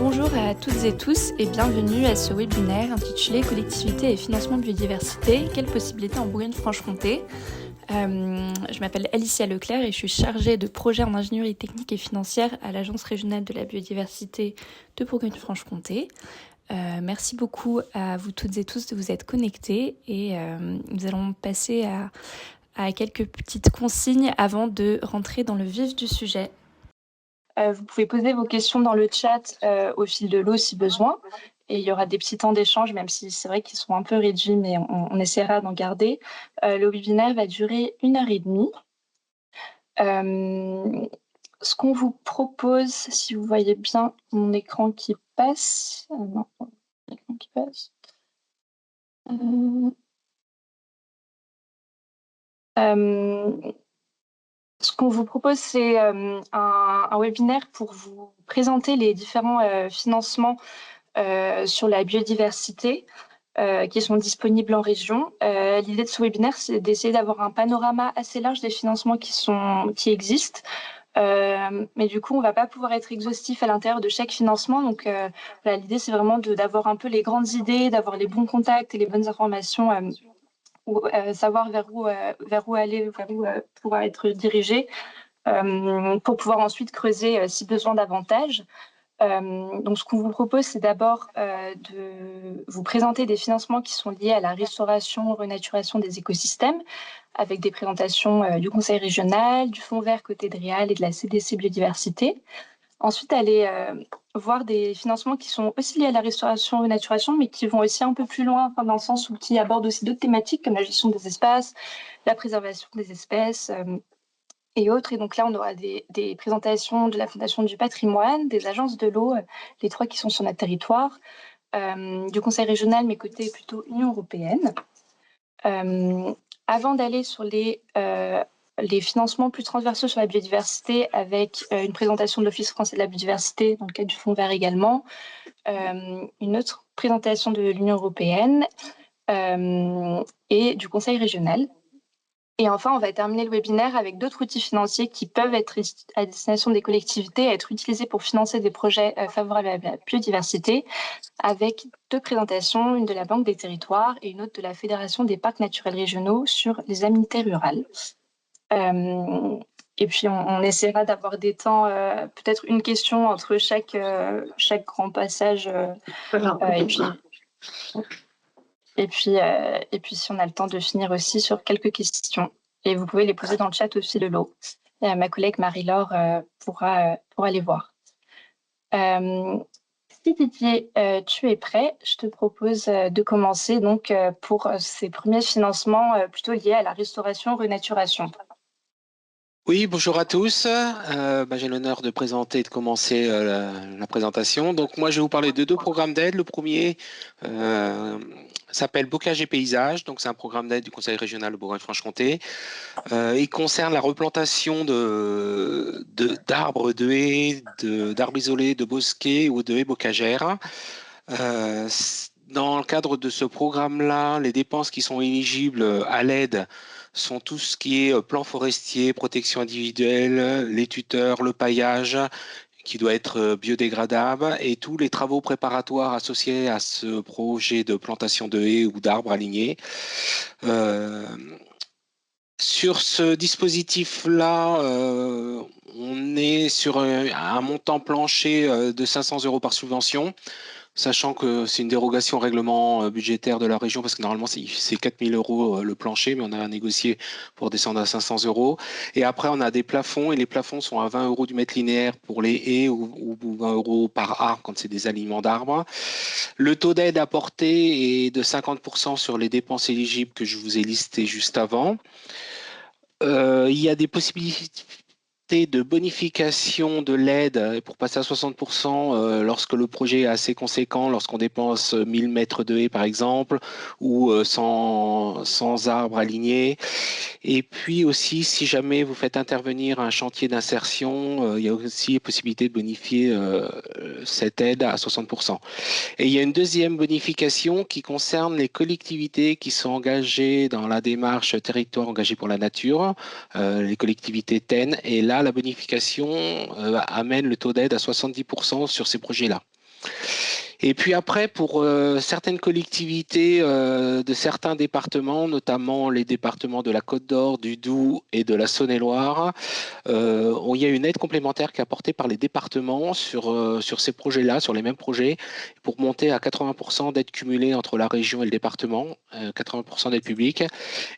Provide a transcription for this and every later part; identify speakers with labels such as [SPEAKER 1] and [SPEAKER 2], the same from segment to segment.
[SPEAKER 1] Bonjour à toutes et tous et bienvenue à ce webinaire intitulé Collectivité et financement de biodiversité, quelles possibilités en Bourgogne-Franche-Comté. Je m'appelle Alicia Leclerc et je suis chargée de projet en ingénierie technique et financière à l'Agence régionale de la biodiversité de Bourgogne-Franche-Comté. Merci beaucoup à vous toutes et tous de vous être connectés et nous allons passer à quelques petites consignes avant de rentrer dans le vif du sujet. Vous pouvez poser vos questions dans le chat au fil de l'eau si besoin. Et il y aura des petits temps d'échange, même si c'est vrai qu'ils sont un peu réduits, mais on essaiera d'en garder. Le webinaire va durer 1h30. Ce qu'on vous propose, si vous voyez bien mon écran qui passe... non, l'écran qui passe... Ce qu'on vous propose, c'est un webinaire pour vous présenter les différents financements sur la biodiversité qui sont disponibles en région. L'idée de ce webinaire, c'est d'essayer d'avoir un panorama assez large des financements qui existent. Mais du coup, on ne va pas pouvoir être exhaustif à l'intérieur de chaque financement. Donc, voilà, l'idée, c'est vraiment d'avoir un peu les grandes idées, d'avoir les bons contacts et les bonnes informations ou savoir vers où aller, vers où pouvoir être dirigé pour pouvoir ensuite creuser si besoin davantage. Donc, ce qu'on vous propose, c'est d'abord de vous présenter des financements qui sont liés à la restauration, renaturation des écosystèmes, avec des présentations du Conseil régional, du Fonds vert côté de Réal et de la CDC Biodiversité. Ensuite, aller voir des financements qui sont aussi liés à la restauration, renaturation, mais qui vont aussi un peu plus loin, enfin, dans le sens où qui abordent aussi d'autres thématiques comme la gestion des espaces, la préservation des espèces, et autres. Et donc là, on aura des présentations de la Fondation du patrimoine, des agences de l'eau, les 3 qui sont sur notre territoire, du Conseil régional, mais côté plutôt Union européenne. Avant d'aller sur les financements plus transversaux sur la biodiversité, avec une présentation de l'Office français de la biodiversité, dans le cadre du Fonds vert également, une autre présentation de l'Union européenne et du Conseil régional. Et enfin, on va terminer le webinaire avec d'autres outils financiers qui peuvent être à destination des collectivités, être utilisés pour financer des projets favorables à la biodiversité, avec 2 présentations, une de la Banque des territoires et une autre de la Fédération des parcs naturels régionaux sur les aménités rurales. Et puis, on essaiera d'avoir des temps, peut-être une question entre chaque grand passage. Et puis, si on a le temps de finir aussi sur quelques questions. Et vous pouvez les poser dans le chat au fil de l'eau. Ma collègue Marie-Laure pourra les voir. Si Didier, tu es prêt, je te propose de commencer donc, pour ces premiers financements plutôt liés à la restauration, renaturation.
[SPEAKER 2] Oui, bonjour à tous. J'ai l'honneur de présenter et de commencer la présentation. Donc moi, je vais vous parler de 2 programmes d'aide. Le premier s'appelle Bocage et Paysages. Donc c'est un programme d'aide du Conseil régional de Bourgogne-Franche-Comté. Il concerne la replantation d'arbres, de haies, d'arbres isolés, de bosquets ou de haies bocagères. Dans le cadre de ce programme-là, les dépenses qui sont éligibles à l'aide sont tout ce qui est plan forestier, protection individuelle, les tuteurs, le paillage qui doit être biodégradable et tous les travaux préparatoires associés à ce projet de plantation de haies ou d'arbres alignés. Sur ce dispositif-là, on est sur un montant plancher de 500 € par subvention, sachant que c'est une dérogation au règlement budgétaire de la région, parce que normalement c'est 4 000 € le plancher, mais on a négocié pour descendre à 500 €. Et après, on a des plafonds, et les plafonds sont à 20 € du mètre linéaire pour les haies ou 20 € par arbre quand c'est des alignements d'arbres. Le taux d'aide apporté est de 50% sur les dépenses éligibles que je vous ai listées juste avant. Il y a des possibilités de bonification de l'aide pour passer à 60% lorsque le projet est assez conséquent, lorsqu'on dépense 1000 mètres de haies par exemple, ou 100 arbres alignés. Et puis aussi, si jamais vous faites intervenir un chantier d'insertion, il y a aussi la possibilité de bonifier cette aide à 60%. Et il y a une deuxième bonification qui concerne les collectivités qui sont engagées dans la démarche territoire engagé pour la nature, les collectivités TEN. Et là, la bonification amène le taux d'aide à 70% sur ces projets-là. Et puis après, pour certaines collectivités de certains départements, notamment les départements de la Côte d'Or, du Doubs et de la Saône-et-Loire, il y a une aide complémentaire qui est apportée par les départements sur ces projets-là, sur les mêmes projets, pour monter à 80% d'aide cumulée entre la région et le département, 80% d'aide publique.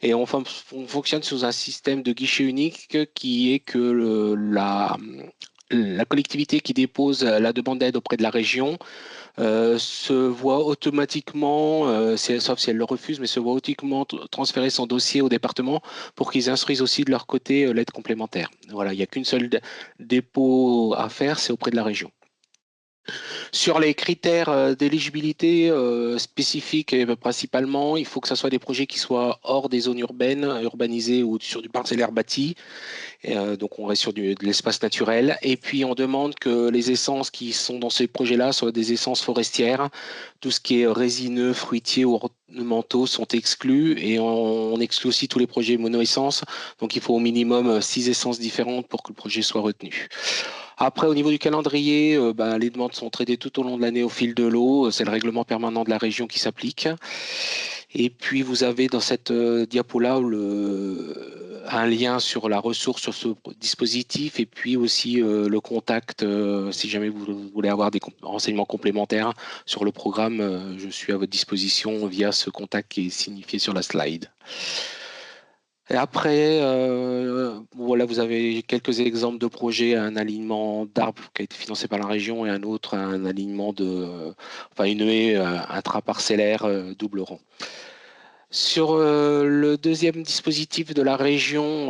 [SPEAKER 2] Et on fonctionne sous un système de guichet unique qui est que la collectivité qui dépose la demande d'aide auprès de la région se voit automatiquement, sauf si elle le refuse, mais se voit automatiquement transférer son dossier au département pour qu'ils instruisent aussi de leur côté l'aide complémentaire. Voilà, il n'y a qu'une seule dépôt à faire, c'est auprès de la région. Sur les critères d'éligibilité spécifiques, principalement, il faut que ce soit des projets qui soient hors des zones urbaines, urbanisées ou sur du parcellaire bâti. Donc on reste sur de l'espace naturel. Et puis on demande que les essences qui sont dans ces projets-là soient des essences forestières. Tout ce qui est résineux, fruitier ou ornementaux sont exclus. Et on exclut aussi tous les projets mono-essences. Donc il faut au minimum 6 essences différentes pour que le projet soit retenu. Après, au niveau du calendrier, les demandes sont traitées tout au long de l'année au fil de l'eau. C'est le règlement permanent de la région qui s'applique. Et puis, vous avez dans cette diapo-là un lien sur la ressource sur ce dispositif et puis aussi le contact. Si jamais vous voulez avoir des renseignements complémentaires sur le programme, je suis à votre disposition via ce contact qui est signifié sur la slide. Et après, voilà, vous avez quelques exemples de projets, un alignement d'arbres qui a été financé par la région et un autre, un alignement une haie intraparcellaire double rang. Sur le deuxième dispositif de la région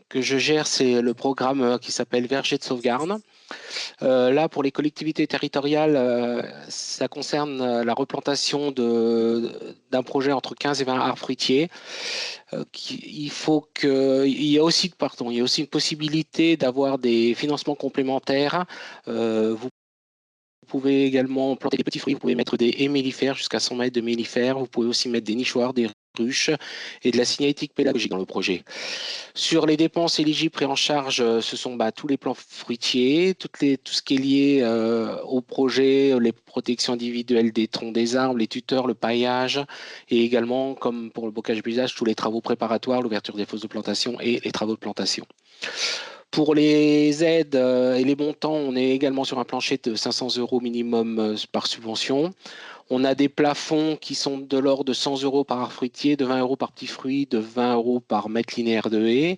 [SPEAKER 2] que je gère, c'est le programme qui s'appelle Verger de sauvegarde. Là, pour les collectivités territoriales, ça concerne la replantation d'un projet entre 15 et 20 arbres fruitiers. Il y a aussi une possibilité d'avoir des financements complémentaires. Vous pouvez également planter des petits fruits, vous pouvez mettre des haies mellifères jusqu'à 100 mètres de mellifères, vous pouvez aussi mettre des nichoirs, des ruches et de la signalétique pédagogique dans le projet. Sur les dépenses éligibles pris en charge, ce sont tous les plans fruitiers, tout ce qui est lié au projet, les protections individuelles des troncs des arbres, les tuteurs, le paillage, et également, comme pour le bocage buisage, tous les travaux préparatoires, l'ouverture des fosses de plantation et les travaux de plantation. Pour les aides et les montants, on est également sur un plancher de 500 € minimum par subvention. On a des plafonds qui sont de l'ordre de 100 € par arbre fruitier, de 20 € par petit fruit, de 20 € par mètre linéaire de haie.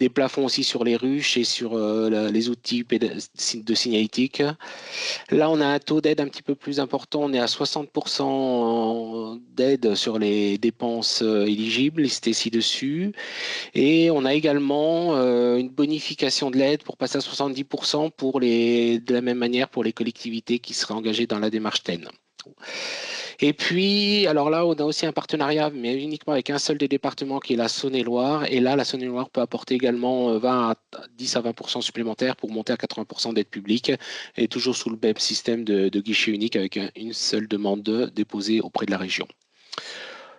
[SPEAKER 2] Des plafonds aussi sur les ruches et sur les outils de signalétique. Là, on a un taux d'aide un petit peu plus important. On est à 60% d'aide sur les dépenses éligibles, listées ci-dessus. Et on a également une bonification de l'aide pour passer à 70% de la même manière pour les collectivités qui seraient engagées dans la démarche TEN. Et puis, alors là, on a aussi un partenariat, mais uniquement avec un seul des départements qui est la Saône-et-Loire. Et là, la Saône-et-Loire peut apporter également 10 à 20% supplémentaires pour monter à 80% d'aide publique, et toujours sous le même système de guichet unique avec une seule demande déposée auprès de la région.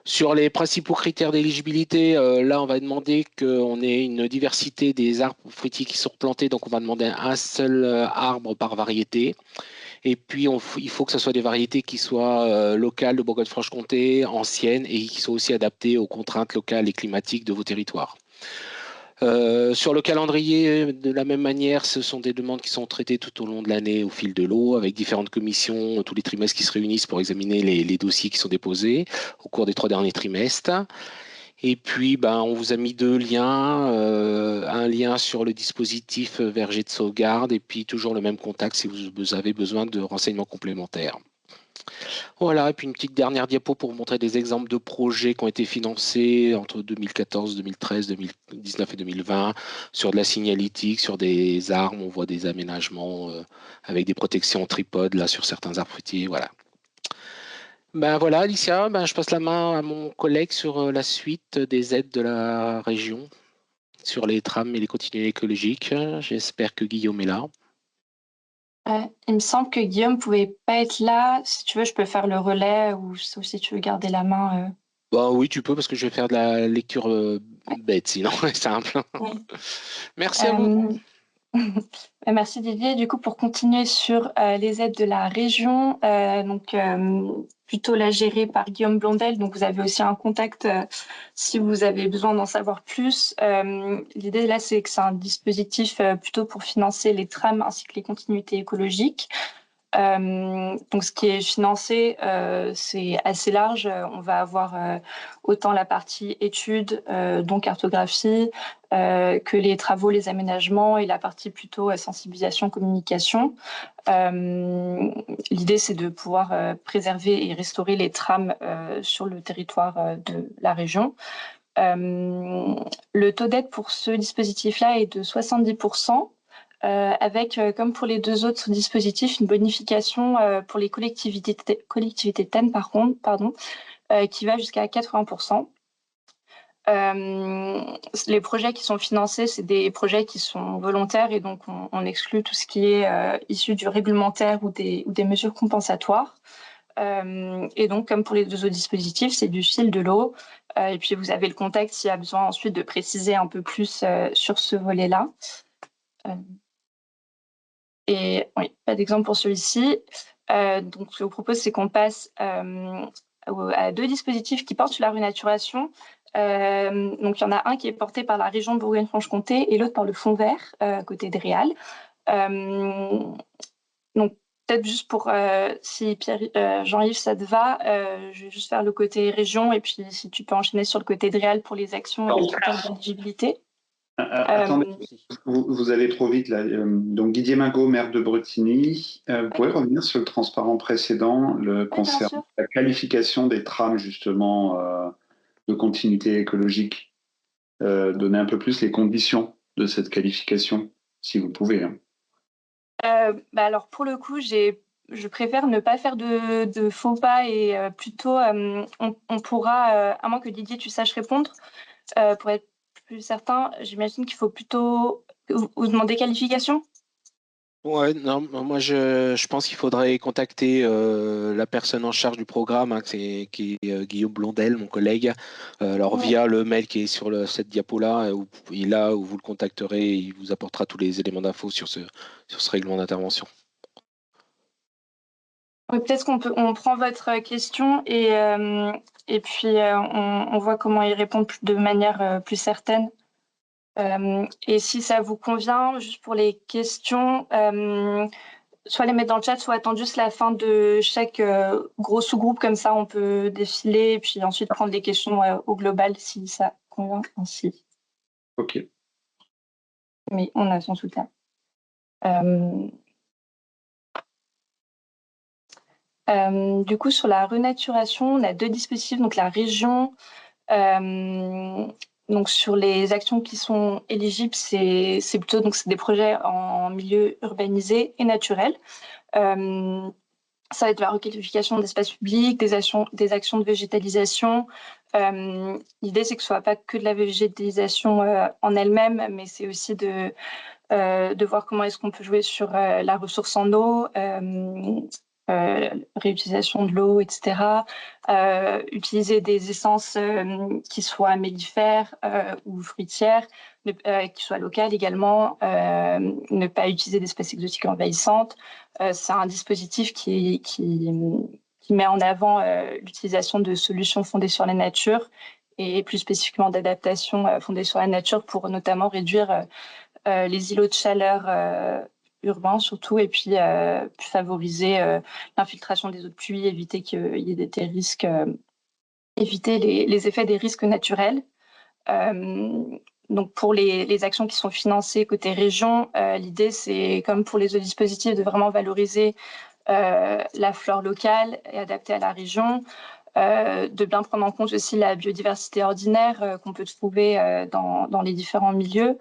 [SPEAKER 2] Sur les principaux critères d'éligibilité, là, on va demander qu'on ait une diversité des arbres fruitiers qui sont plantés. Donc, on va demander un seul arbre par variété. Et puis, il faut que ce soit des variétés qui soient locales de Bourgogne-Franche-Comté, anciennes, et qui soient aussi adaptées aux contraintes locales et climatiques de vos territoires. Sur le calendrier, de la même manière, ce sont des demandes qui sont traitées tout au long de l'année au fil de l'eau, avec différentes commissions tous les trimestres qui se réunissent pour examiner les dossiers qui sont déposés au cours des 3 derniers trimestres. Et puis, on vous a mis 2 liens, un lien sur le dispositif Verger de sauvegarde, et puis toujours le même contact si vous avez besoin de renseignements complémentaires. Voilà, et puis une petite dernière diapo pour vous montrer des exemples de projets qui ont été financés entre 2014, 2013, 2019 et 2020 sur de la signalétique, sur des armes. On voit des aménagements avec des protections tripodes là sur certains arbres fruitiers. Voilà. Voilà, Alicia, je passe la main à mon collègue sur la suite des aides de la région sur les trams et les continuités écologiques. J'espère que Guillaume est là.
[SPEAKER 1] Il me semble que Guillaume pouvait pas être là. Si tu veux, je peux faire le relais ou si tu veux garder la main.
[SPEAKER 2] Oui, tu peux parce que je vais faire de la lecture bête, sinon simple.
[SPEAKER 1] Ouais.
[SPEAKER 2] Merci à vous.
[SPEAKER 1] Merci Didier. Du coup, pour continuer sur les aides de la région, plutôt la gérée par Guillaume Blondel. Donc, vous avez aussi un contact si vous avez besoin d'en savoir plus. L'idée là, c'est que c'est un dispositif plutôt pour financer les trams ainsi que les continuités écologiques. Donc, ce qui est financé, c'est assez large. On va avoir autant la partie études, donc cartographie, que les travaux, les aménagements et la partie plutôt sensibilisation, communication. L'idée, c'est de pouvoir préserver et restaurer les trams sur le territoire de la région. Le taux d'aide pour ce dispositif-là est de 70%. Avec, comme pour les deux autres dispositifs, une bonification pour les collectivités TEN, qui va jusqu'à 80%. Les projets qui sont financés, c'est des projets qui sont volontaires et donc on exclut tout ce qui est issu du réglementaire ou des mesures compensatoires. Et donc, comme pour les deux autres dispositifs, c'est du fil de l'eau. Et puis, vous avez le contact s'il y a besoin ensuite de préciser un peu plus sur ce volet-là. Et oui, pas d'exemple pour celui-ci. Donc, ce que je vous propose, c'est qu'on passe à deux dispositifs qui portent sur la renaturation. Donc, il y en a un qui est porté par la région de Bourgogne-Franche-Comté et l'autre par le Fonds vert, côté de Réal. Donc, peut-être juste pour, si Jean-Yves, ça te va, je vais juste faire le côté région et puis si tu peux enchaîner sur le côté de Réal pour les actions et les critères d'éligibilité.
[SPEAKER 3] Attendez, vous allez trop vite là. Donc Didier Mingot, maire de Bretigny. Vous pouvez revenir sur le transparent précédent, le concernant la qualification des trams justement de continuité écologique. Donner un peu plus les conditions de cette qualification, si vous pouvez.
[SPEAKER 1] Alors pour le coup, je préfère ne pas faire de faux pas et plutôt on pourra, à moins que Didier tu saches répondre, pour être plus certain, j'imagine qu'il faut plutôt vous demander qualification.
[SPEAKER 2] Ouais, non, moi je pense qu'il faudrait contacter la personne en charge du programme, hein, qui est Guillaume Blondel, mon collègue. Alors via le mail qui est sur cette diapo-là, où vous le contacterez et il vous apportera tous les éléments d'info sur ce règlement d'intervention.
[SPEAKER 1] Oui, peut-être on prend votre question et puis on voit comment y répondre de manière plus certaine. Et si ça vous convient, juste pour les questions, soit les mettre dans le chat, soit attendre juste la fin de chaque gros sous-groupe, comme ça on peut défiler et puis ensuite prendre les questions au global si ça convient ainsi.
[SPEAKER 3] Ok.
[SPEAKER 1] Mais on a son soutien. Du coup, sur la renaturation, on a deux dispositifs, donc la région. Donc sur les actions qui sont éligibles, c'est plutôt c'est des projets en milieu urbanisé et naturel. Ça va être la requalification d'espaces publics, des actions de végétalisation. L'idée, c'est que ce soit pas que de la végétalisation en elle-même, mais c'est aussi de voir comment est-ce qu'on peut jouer sur la ressource en eau, réutilisation de l'eau, etc. Utiliser des essences qui soient mellifères ou fruitières, qui soient locales également, ne pas utiliser d'espèces exotiques envahissantes. C'est un dispositif qui met en avant l'utilisation de solutions fondées sur la nature et plus spécifiquement d'adaptation fondées sur la nature pour notamment réduire les îlots de chaleur urbains surtout, et puis favoriser l'infiltration des eaux de pluie, éviter qu'il y ait des risques, éviter les effets des risques naturels. Donc pour les actions qui sont financées côté région, l'idée c'est, comme pour les autres dispositifs, de vraiment valoriser la flore locale et adaptée à la région. De bien prendre en compte aussi la biodiversité ordinaire qu'on peut trouver dans les différents milieux.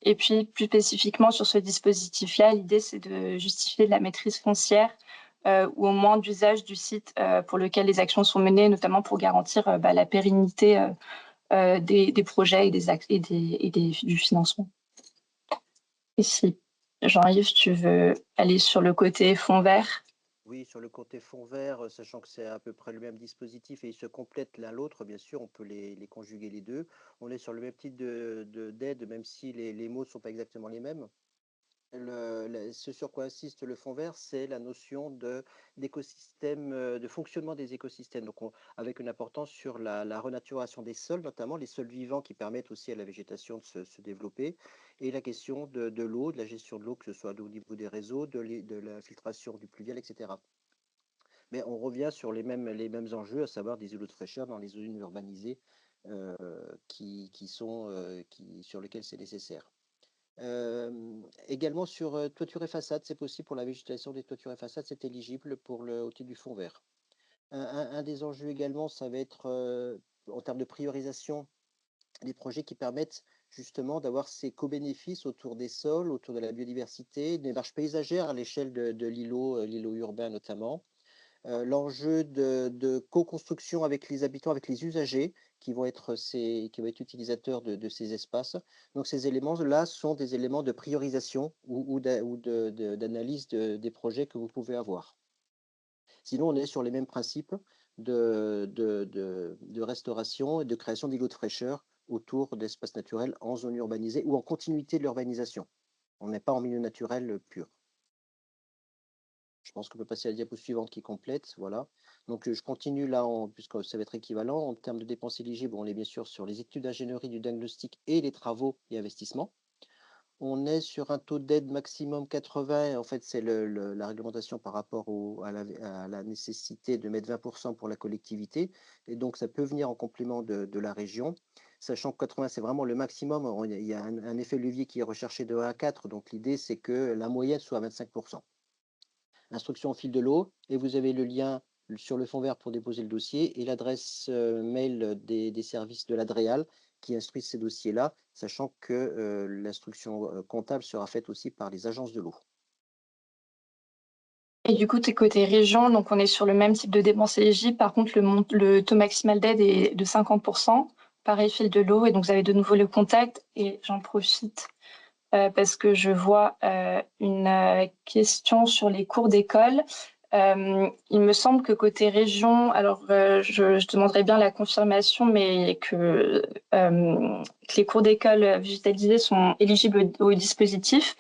[SPEAKER 1] Et puis, plus spécifiquement sur ce dispositif-là, l'idée, c'est de justifier de la maîtrise foncière ou au moins d'usage du site pour lequel les actions sont menées, notamment pour garantir la pérennité des projets et du financement. Et si, Jean-Yves, tu veux aller sur le côté fonds vert?
[SPEAKER 4] Oui, sur le côté fond vert, sachant que c'est à peu près le même dispositif et ils se complètent l'un l'autre, bien sûr, on peut les conjuguer les deux. On est sur le même type d'aide, même si les mots ne sont pas exactement les mêmes. Ce sur quoi insiste le fond vert, c'est la notion d'écosystème, de fonctionnement des écosystèmes. Donc, avec une importance sur la renaturation des sols, notamment les sols vivants qui permettent aussi à la végétation de se développer, et la question de l'eau, de la gestion de l'eau, que ce soit au niveau des réseaux, de la filtration du pluvial, etc. Mais on revient sur les mêmes enjeux, à savoir des îlots de fraîcheur dans les zones urbanisées euh, sur lesquelles c'est nécessaire. Également sur toiture et façade, c'est possible pour la végétation des toitures et façades, c'est éligible au titre du fonds vert. Un des enjeux également, ça va être en termes de priorisation, des projets qui permettent justement d'avoir ces co-bénéfices autour des sols, autour de la biodiversité, des démarches paysagères à l'échelle de l'îlot urbain notamment. L'enjeu de co-construction avec les habitants, avec les usagers qui vont être utilisateurs de ces espaces. Donc ces éléments-là sont des éléments de priorisation ou d'analyse des projets que vous pouvez avoir. Sinon, on est sur les mêmes principes de restauration et de création d'îlots de fraîcheur autour d'espaces naturels en zone urbanisée ou en continuité de l'urbanisation. On n'est pas en milieu naturel pur. Je pense qu'on peut passer à la diapo suivante qui complète. Voilà. Donc, je continue là, puisque ça va être équivalent. En termes de dépenses éligibles, on est bien sûr sur les études d'ingénierie du diagnostic et les travaux et investissements. On est sur un taux d'aide maximum 80. En fait, c'est la réglementation par rapport à la nécessité de mettre 20% pour la collectivité. Et donc, ça peut venir en complément de la région. Sachant que 80, c'est vraiment le maximum. Il y a un effet levier qui est recherché de 1 à 4. Donc, l'idée, c'est que la moyenne soit à 25%. Instruction au fil de l'eau, et vous avez le lien sur le fond vert pour déposer le dossier et l'adresse mail des services de l'Adréal qui instruisent ces dossiers-là, sachant que l'instruction comptable sera faite aussi par les agences de l'eau.
[SPEAKER 1] Et du coup, tu es côté région, donc on est sur le même type de dépenses éligibles. Par contre, le taux maximal d'aide est de 50%. Pareil, fil de l'eau. Et donc, vous avez de nouveau le contact. Et j'en profite parce que je vois une question sur les cours d'école. Il me semble que côté région, alors je demanderai bien la confirmation, mais que les cours d'école végétalisés sont éligibles au dispositif.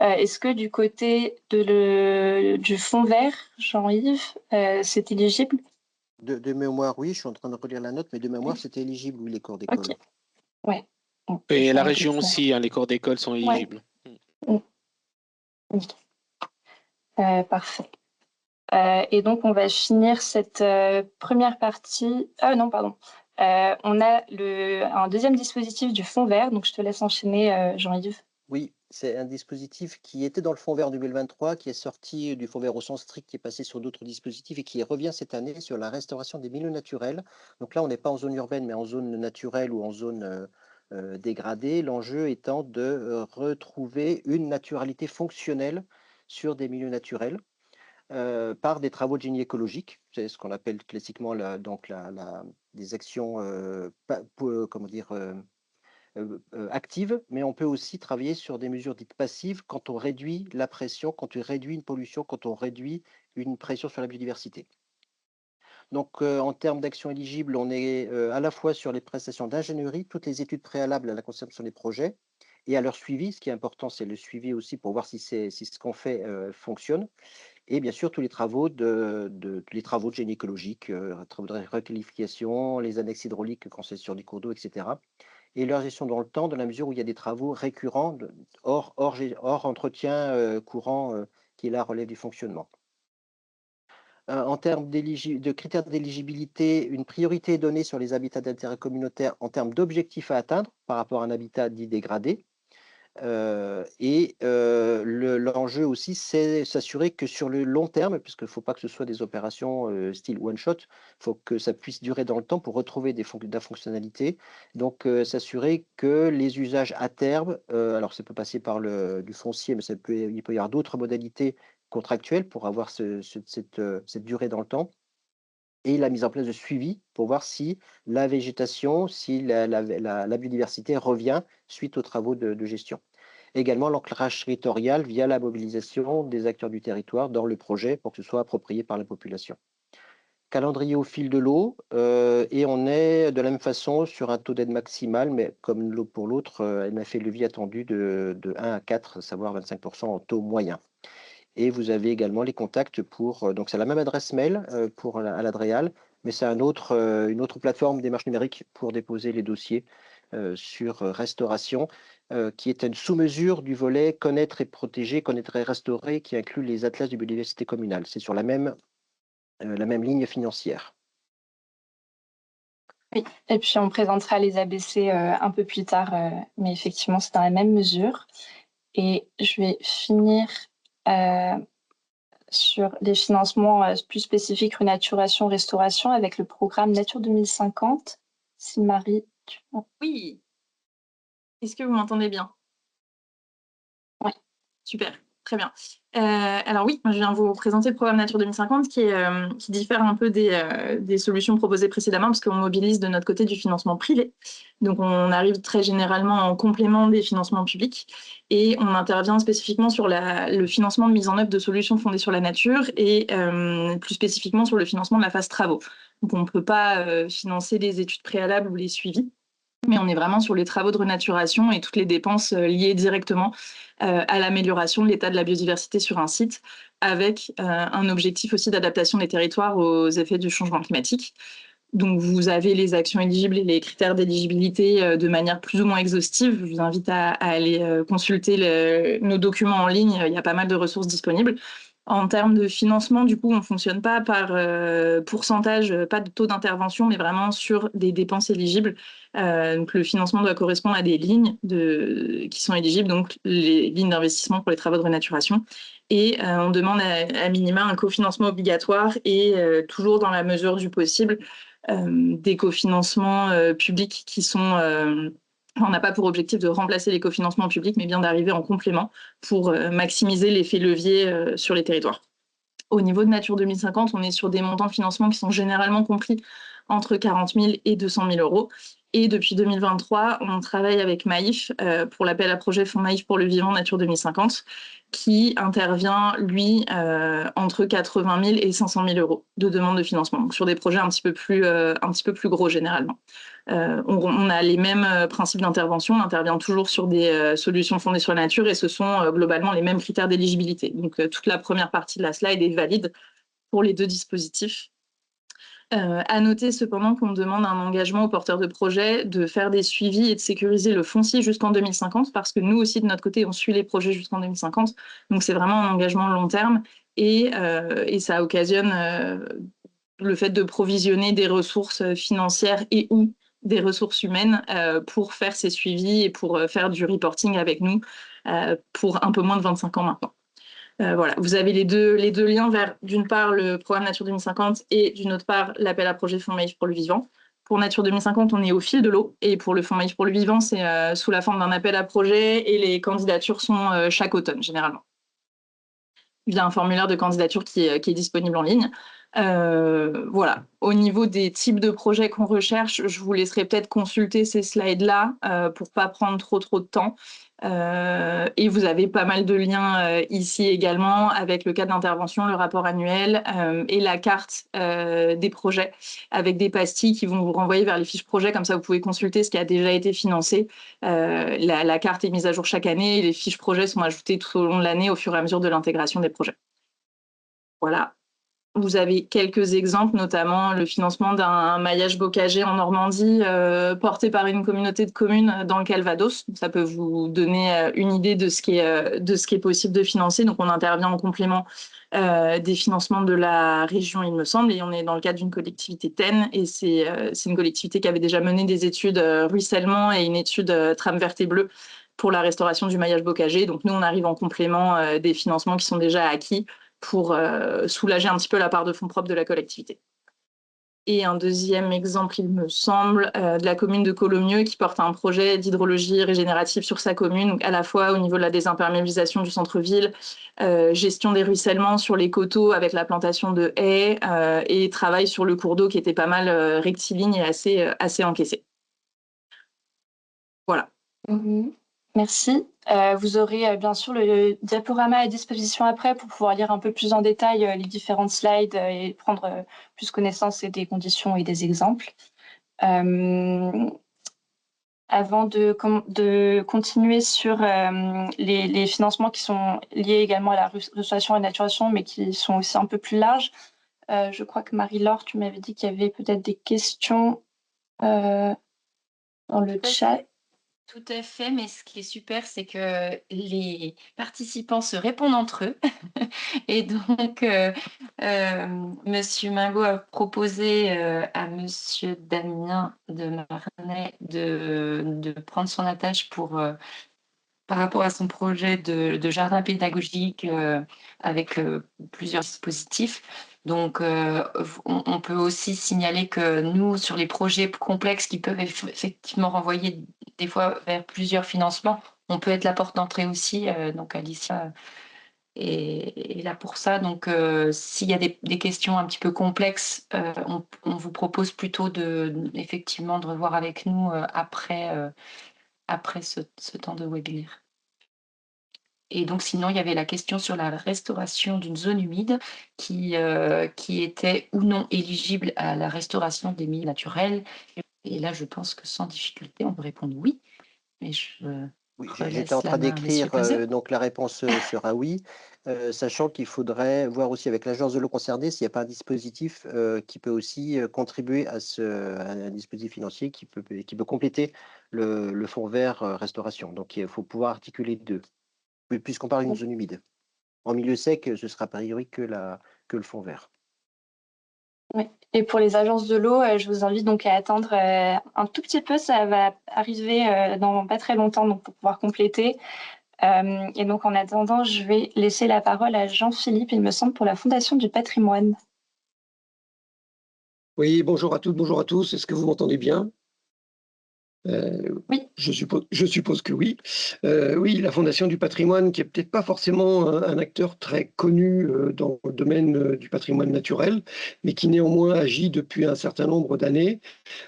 [SPEAKER 1] Est-ce que du côté du fonds vert, Jean-Yves, c'est éligible?
[SPEAKER 4] De mémoire, oui, je suis en train de relire la note, mais de mémoire, c'était éligible, oui, les cours d'école.
[SPEAKER 1] Ok, ouais. Donc,
[SPEAKER 2] Et la région aussi, hein, les cours d'école sont éligibles.
[SPEAKER 1] Ouais. Parfait. Et donc, on va finir cette première partie. Ah non, pardon. On a un deuxième dispositif du fonds vert. Donc, je te laisse enchaîner, Jean-Yves.
[SPEAKER 4] Oui, c'est un dispositif qui était dans le fonds vert 2023, qui est sorti du fonds vert au sens strict, qui est passé sur d'autres dispositifs et qui revient cette année sur la restauration des milieux naturels. Donc là, on n'est pas en zone urbaine, mais en zone naturelle ou en zone dégradée. L'enjeu étant de retrouver une naturalité fonctionnelle sur des milieux naturels par des travaux de génie écologique. C'est ce qu'on appelle classiquement des actions comment dire, active, mais on peut aussi travailler sur des mesures dites passives quand on réduit la pression, quand on réduit une pollution, quand on réduit une pression sur la biodiversité. Donc, en termes d'actions éligibles, on est à la fois sur les prestations d'ingénierie, toutes les études préalables à la conception des projets et à leur suivi. Ce qui est important, c'est le suivi aussi pour voir si ce qu'on fait fonctionne. Et bien sûr, tous les travaux de génie écologique, travaux de requalification, les annexes hydrauliques quand c'est sur des cours d'eau, etc. Et leur gestion dans le temps, dans la mesure où il y a des travaux récurrents, hors entretien courant qui là relève du fonctionnement. En termes de critères d'éligibilité, une priorité est donnée sur les habitats d'intérêt communautaire en termes d'objectifs à atteindre par rapport à un habitat dit dégradé. L'enjeu aussi, c'est s'assurer que sur le long terme, puisqu'il ne faut pas que ce soit des opérations style one-shot, il faut que ça puisse durer dans le temps pour retrouver de la fonctionnalité. Donc, s'assurer que les usages à terme, alors ça peut passer par du foncier, mais il peut y avoir d'autres modalités contractuelles pour avoir cette durée dans le temps. Et la mise en place de suivi pour voir si la végétation, si la biodiversité revient suite aux travaux de gestion. Également l'ancrage territorial via la mobilisation des acteurs du territoire dans le projet pour que ce soit approprié par la population. Calendrier au fil de l'eau, et on est de la même façon sur un taux d'aide maximal, mais comme pour l'autre, un effet levier attendu de 1 à 4, à savoir 25% en taux moyen. Et vous avez également les contacts pour, donc c'est la même adresse mail à l'Adréal, mais c'est une autre plateforme démarche numérique pour déposer les dossiers sur restauration, qui est une sous-mesure du volet connaître et protéger, connaître et restaurer, qui inclut les atlas de biodiversité communale. C'est sur la même ligne financière.
[SPEAKER 1] Oui, et puis on présentera les ABC un peu plus tard, mais effectivement, c'est dans la même mesure. Et je vais finir sur les financements plus spécifiques renaturation, restauration avec le programme Nature 2050. Si Marie,
[SPEAKER 5] Oui. Est-ce que vous m'entendez bien?
[SPEAKER 1] Oui.
[SPEAKER 5] Super, très bien. Alors oui, je viens vous présenter le programme Nature 2050 qui diffère un peu des solutions proposées précédemment parce qu'on mobilise de notre côté du financement privé. Donc on arrive très généralement en complément des financements publics et on intervient spécifiquement sur le financement de mise en œuvre de solutions fondées sur la nature et plus spécifiquement sur le financement de la phase travaux. Donc on ne peut pas financer les études préalables ou les suivis, mais on est vraiment sur les travaux de renaturation et toutes les dépenses liées directement à l'amélioration de l'état de la biodiversité sur un site, avec un objectif aussi d'adaptation des territoires aux effets du changement climatique. Donc vous avez les actions éligibles et les critères d'éligibilité de manière plus ou moins exhaustive. Je vous invite à aller consulter nos documents en ligne, il y a pas mal de ressources disponibles. En termes de financement, du coup, on ne fonctionne pas par pourcentage, pas de taux d'intervention, mais vraiment sur des dépenses éligibles. Donc le financement doit correspondre à des lignes qui sont éligibles, donc les lignes d'investissement pour les travaux de renaturation. Et on demande à minima un cofinancement obligatoire et toujours dans la mesure du possible des cofinancements publics qui sont... on n'a pas pour objectif de remplacer les cofinancements publics, mais bien d'arriver en complément pour maximiser l'effet levier sur les territoires. Au niveau de Nature 2050, on est sur des montants de financement qui sont généralement compris entre 40 000 et 200 000 euros. Et depuis 2023, on travaille avec Maïf pour l'appel à projet Fonds Maïf pour le vivant Nature 2050, qui intervient, lui, entre 80 000 et 500 000 euros de demande de financement, donc sur des projets un petit peu plus gros généralement. On a les mêmes principes d'intervention, on intervient toujours sur des solutions fondées sur la nature et ce sont globalement les mêmes critères d'éligibilité. Donc toute la première partie de la slide est valide pour les deux dispositifs. À noter cependant qu'on demande un engagement aux porteurs de projets de faire des suivis et de sécuriser le foncier jusqu'en 2050 parce que nous aussi de notre côté on suit les projets jusqu'en 2050, donc c'est vraiment un engagement long terme et ça occasionne le fait de provisionner des ressources financières et ou des ressources humaines pour faire ces suivis et pour faire du reporting avec nous pour un peu moins de 25 ans maintenant. Voilà, vous avez les deux liens vers, d'une part, le programme Nature 2050 et d'une autre part, l'appel à projet Fonds Maïf pour le vivant. Pour Nature 2050, on est au fil de l'eau et pour le Fonds Maïf pour le vivant, c'est sous la forme d'un appel à projet et les candidatures sont chaque automne, généralement, via un formulaire de candidature qui est disponible en ligne. Voilà. Au niveau des types de projets qu'on recherche, je vous laisserai peut-être consulter ces slides-là pour pas prendre trop de temps. Et vous avez pas mal de liens ici également avec le cadre d'intervention, le rapport annuel et la carte des projets avec des pastilles qui vont vous renvoyer vers les fiches projets. Comme ça, vous pouvez consulter ce qui a déjà été financé. La carte est mise à jour chaque année et les fiches projets sont ajoutées tout au long de l'année au fur et à mesure de l'intégration des projets. Voilà. Vous avez quelques exemples, notamment le financement d'un maillage bocager en Normandie porté par une communauté de communes dans le Calvados. Ça peut vous donner une idée de ce qui est possible de financer. Donc on intervient en complément des financements de la région, il me semble, et on est dans le cadre d'une collectivité TEN, et c'est une collectivité qui avait déjà mené des études ruissellement et une étude trame verte et bleue pour la restauration du maillage bocager. Donc nous, on arrive en complément des financements qui sont déjà acquis pour soulager un petit peu la part de fonds propres de la collectivité. Et un deuxième exemple, il me semble, de la commune de Colomieux qui porte un projet d'hydrologie régénérative sur sa commune, donc à la fois au niveau de la désimperméabilisation du centre-ville, gestion des ruissellements sur les coteaux avec la plantation de haies et travail sur le cours d'eau qui était pas mal rectiligne et assez encaissé. Voilà.
[SPEAKER 1] Merci. Vous aurez bien sûr le diaporama à disposition après pour pouvoir lire un peu plus en détail les différentes slides et prendre plus connaissance des conditions et des exemples. Avant de continuer sur les financements qui sont liés également à la restauration et la naturation, mais qui sont aussi un peu plus larges, je crois que Marie-Laure, tu m'avais dit qu'il y avait peut-être des questions dans le chat.
[SPEAKER 6] Tout à fait, mais ce qui est super, c'est que les participants se répondent entre eux. Et donc, Monsieur Mingot a proposé à Monsieur Damien de Marnay de prendre son attache par rapport à son projet de jardin pédagogique avec plusieurs dispositifs. Donc, on peut aussi signaler que nous, sur les projets complexes qui peuvent effectivement renvoyer des fois vers plusieurs financements, on peut être la porte d'entrée aussi. Donc, Alicia est là pour ça. Donc, s'il y a des questions un petit peu complexes, on vous propose plutôt effectivement de revoir avec nous après ce temps de webinaire. Et donc, sinon, il y avait la question sur la restauration d'une zone humide qui était ou non éligible à la restauration des milieux naturels. Et là, je pense que sans difficulté, on peut répondre oui. Mais
[SPEAKER 4] Oui, j'étais en train d'écrire, donc la réponse sera oui, sachant qu'il faudrait voir aussi avec l'agence de l'eau concernée s'il n'y a pas un dispositif qui peut aussi contribuer à un dispositif financier qui peut compléter le fonds vert restauration. Donc il faut pouvoir articuler les deux, puisqu'on parle d'une zone humide. En milieu sec, ce sera a priori que le fonds vert.
[SPEAKER 1] Oui. Et pour les agences de l'eau, je vous invite donc à attendre un tout petit peu. Ça va arriver dans pas très longtemps, donc pour pouvoir compléter. Et donc, en attendant, je vais laisser la parole à Jean-Philippe, il me semble, pour la Fondation du patrimoine.
[SPEAKER 7] Oui, bonjour à toutes, bonjour à tous. Est-ce que vous m'entendez bien?
[SPEAKER 1] Oui.
[SPEAKER 7] Je suppose que oui. Oui, la Fondation du patrimoine, qui est peut-être pas forcément un acteur très connu dans le domaine du patrimoine naturel, mais qui néanmoins agit depuis un certain nombre d'années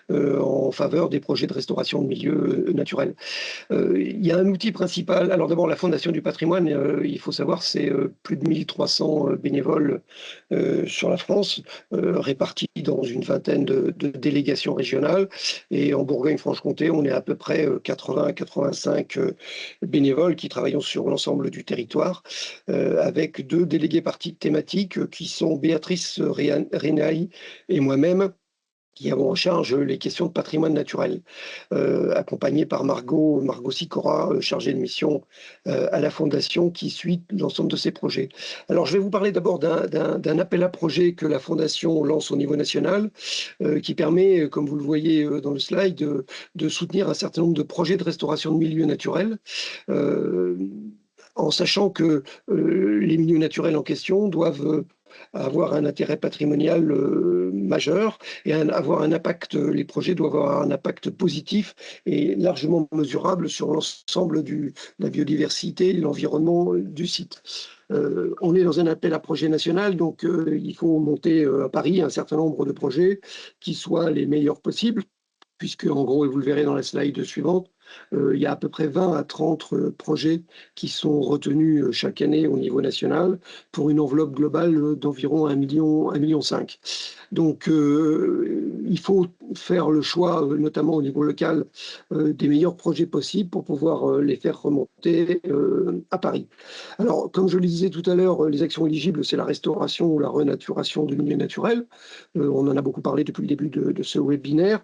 [SPEAKER 7] en faveur des projets de restauration de milieux naturels. Il y a un outil principal. Alors d'abord, la Fondation du patrimoine, il faut savoir, c'est plus de 1300 bénévoles sur la France, répartis dans une vingtaine de délégations régionales. Et en Bourgogne-Franche-Comté, on est à peu près 80 à 85 bénévoles qui travaillent sur l'ensemble du territoire, avec 2 délégués parties thématiques qui sont Béatrice Renaï et moi-même, qui avons en charge les questions de patrimoine naturel, accompagnée par Margot Sicora, chargée de mission à la Fondation, qui suit l'ensemble de ces projets. Alors, je vais vous parler d'abord d'un appel à projet que la Fondation lance au niveau national, qui permet, comme vous le voyez dans le slide, de soutenir un certain nombre de projets de restauration de milieux naturels, en sachant que les milieux naturels en question doivent avoir un intérêt patrimonial majeur et avoir un impact, les projets doivent avoir un impact positif et largement mesurable sur l'ensemble de la biodiversité et l'environnement du site. On est dans un appel à projet national, donc il faut monter à Paris un certain nombre de projets qui soient les meilleurs possibles, puisque en gros, et vous le verrez dans la slide suivante, il y a à peu près 20 à 30 projets qui sont retenus chaque année au niveau national pour une enveloppe globale d'environ 1,5 million. Donc, il faut faire le choix, notamment au niveau local, des meilleurs projets possibles pour pouvoir les faire remonter à Paris. Alors, comme je le disais tout à l'heure, les actions éligibles, c'est la restauration ou la renaturation du milieu naturel. On en a beaucoup parlé depuis le début de ce webinaire.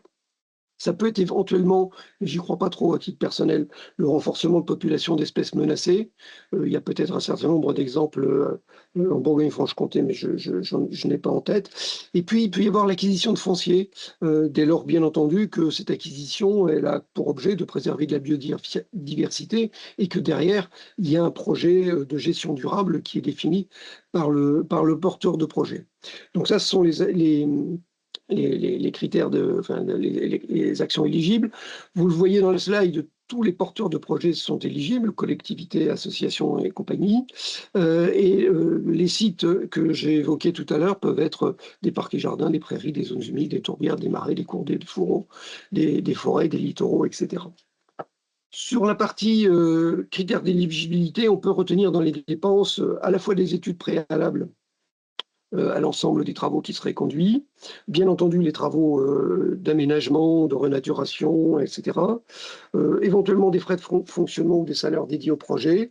[SPEAKER 7] Ça peut être éventuellement, mais j'y crois pas trop à titre personnel, le renforcement de population d'espèces menacées. Il y a peut-être un certain nombre d'exemples en Bourgogne-Franche-Comté, mais je n'ai pas en tête. Et puis, il peut y avoir l'acquisition de foncier, dès lors, bien entendu, que cette acquisition, elle a pour objet de préserver de la biodiversité et que derrière, il y a un projet de gestion durable qui est défini par le porteur de projet. Donc ça, ce sont les critères les actions éligibles. Vous le voyez dans le slide, tous les porteurs de projets sont éligibles, collectivités, associations et compagnie. Les sites que j'ai évoqués tout à l'heure peuvent être des parcs et jardins, des prairies, des zones humides, des tourbières, des marais, des cours d'eau, des fourreaux, des forêts, des littoraux, etc. Sur la partie critères d'éligibilité, on peut retenir dans les dépenses à la fois des études préalables à l'ensemble des travaux qui seraient conduits, bien entendu les travaux d'aménagement, de renaturation, etc. Éventuellement des frais de fonctionnement ou des salaires dédiés au projet,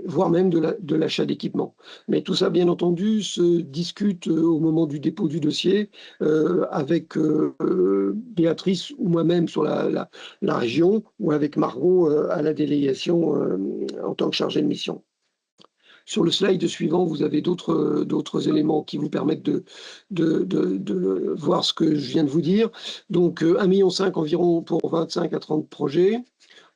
[SPEAKER 7] voire même de l'achat d'équipements. Mais tout ça, bien entendu, se discute au moment du dépôt du dossier avec Béatrice ou moi-même sur la région, ou avec Margot à la délégation en tant que chargée de mission. Sur le slide suivant, vous avez d'autres éléments qui vous permettent de voir ce que je viens de vous dire. Donc 1,5 million environ pour 25 à 30 projets.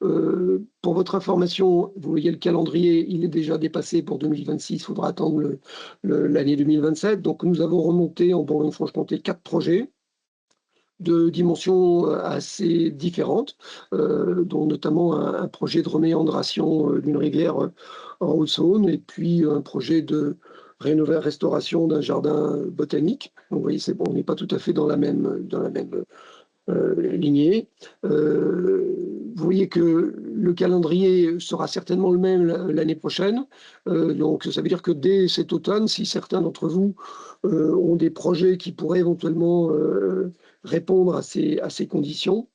[SPEAKER 7] Pour votre information, vous voyez le calendrier, il est déjà dépassé pour 2026, il faudra attendre l'année 2027. Donc nous avons remonté en Bourgogne-Franche-Comté 4 projets de dimensions assez différentes, dont notamment un projet de reméandration d'une rivière en Haute-Saône, et puis un projet de restauration d'un jardin botanique. Donc, vous voyez, c'est bon, on n'est pas tout à fait dans la même lignée. Vous voyez que le calendrier sera certainement le même l'année prochaine. Donc, ça veut dire que dès cet automne, si certains d'entre vous ont des projets qui pourraient éventuellement répondre à ces conditions,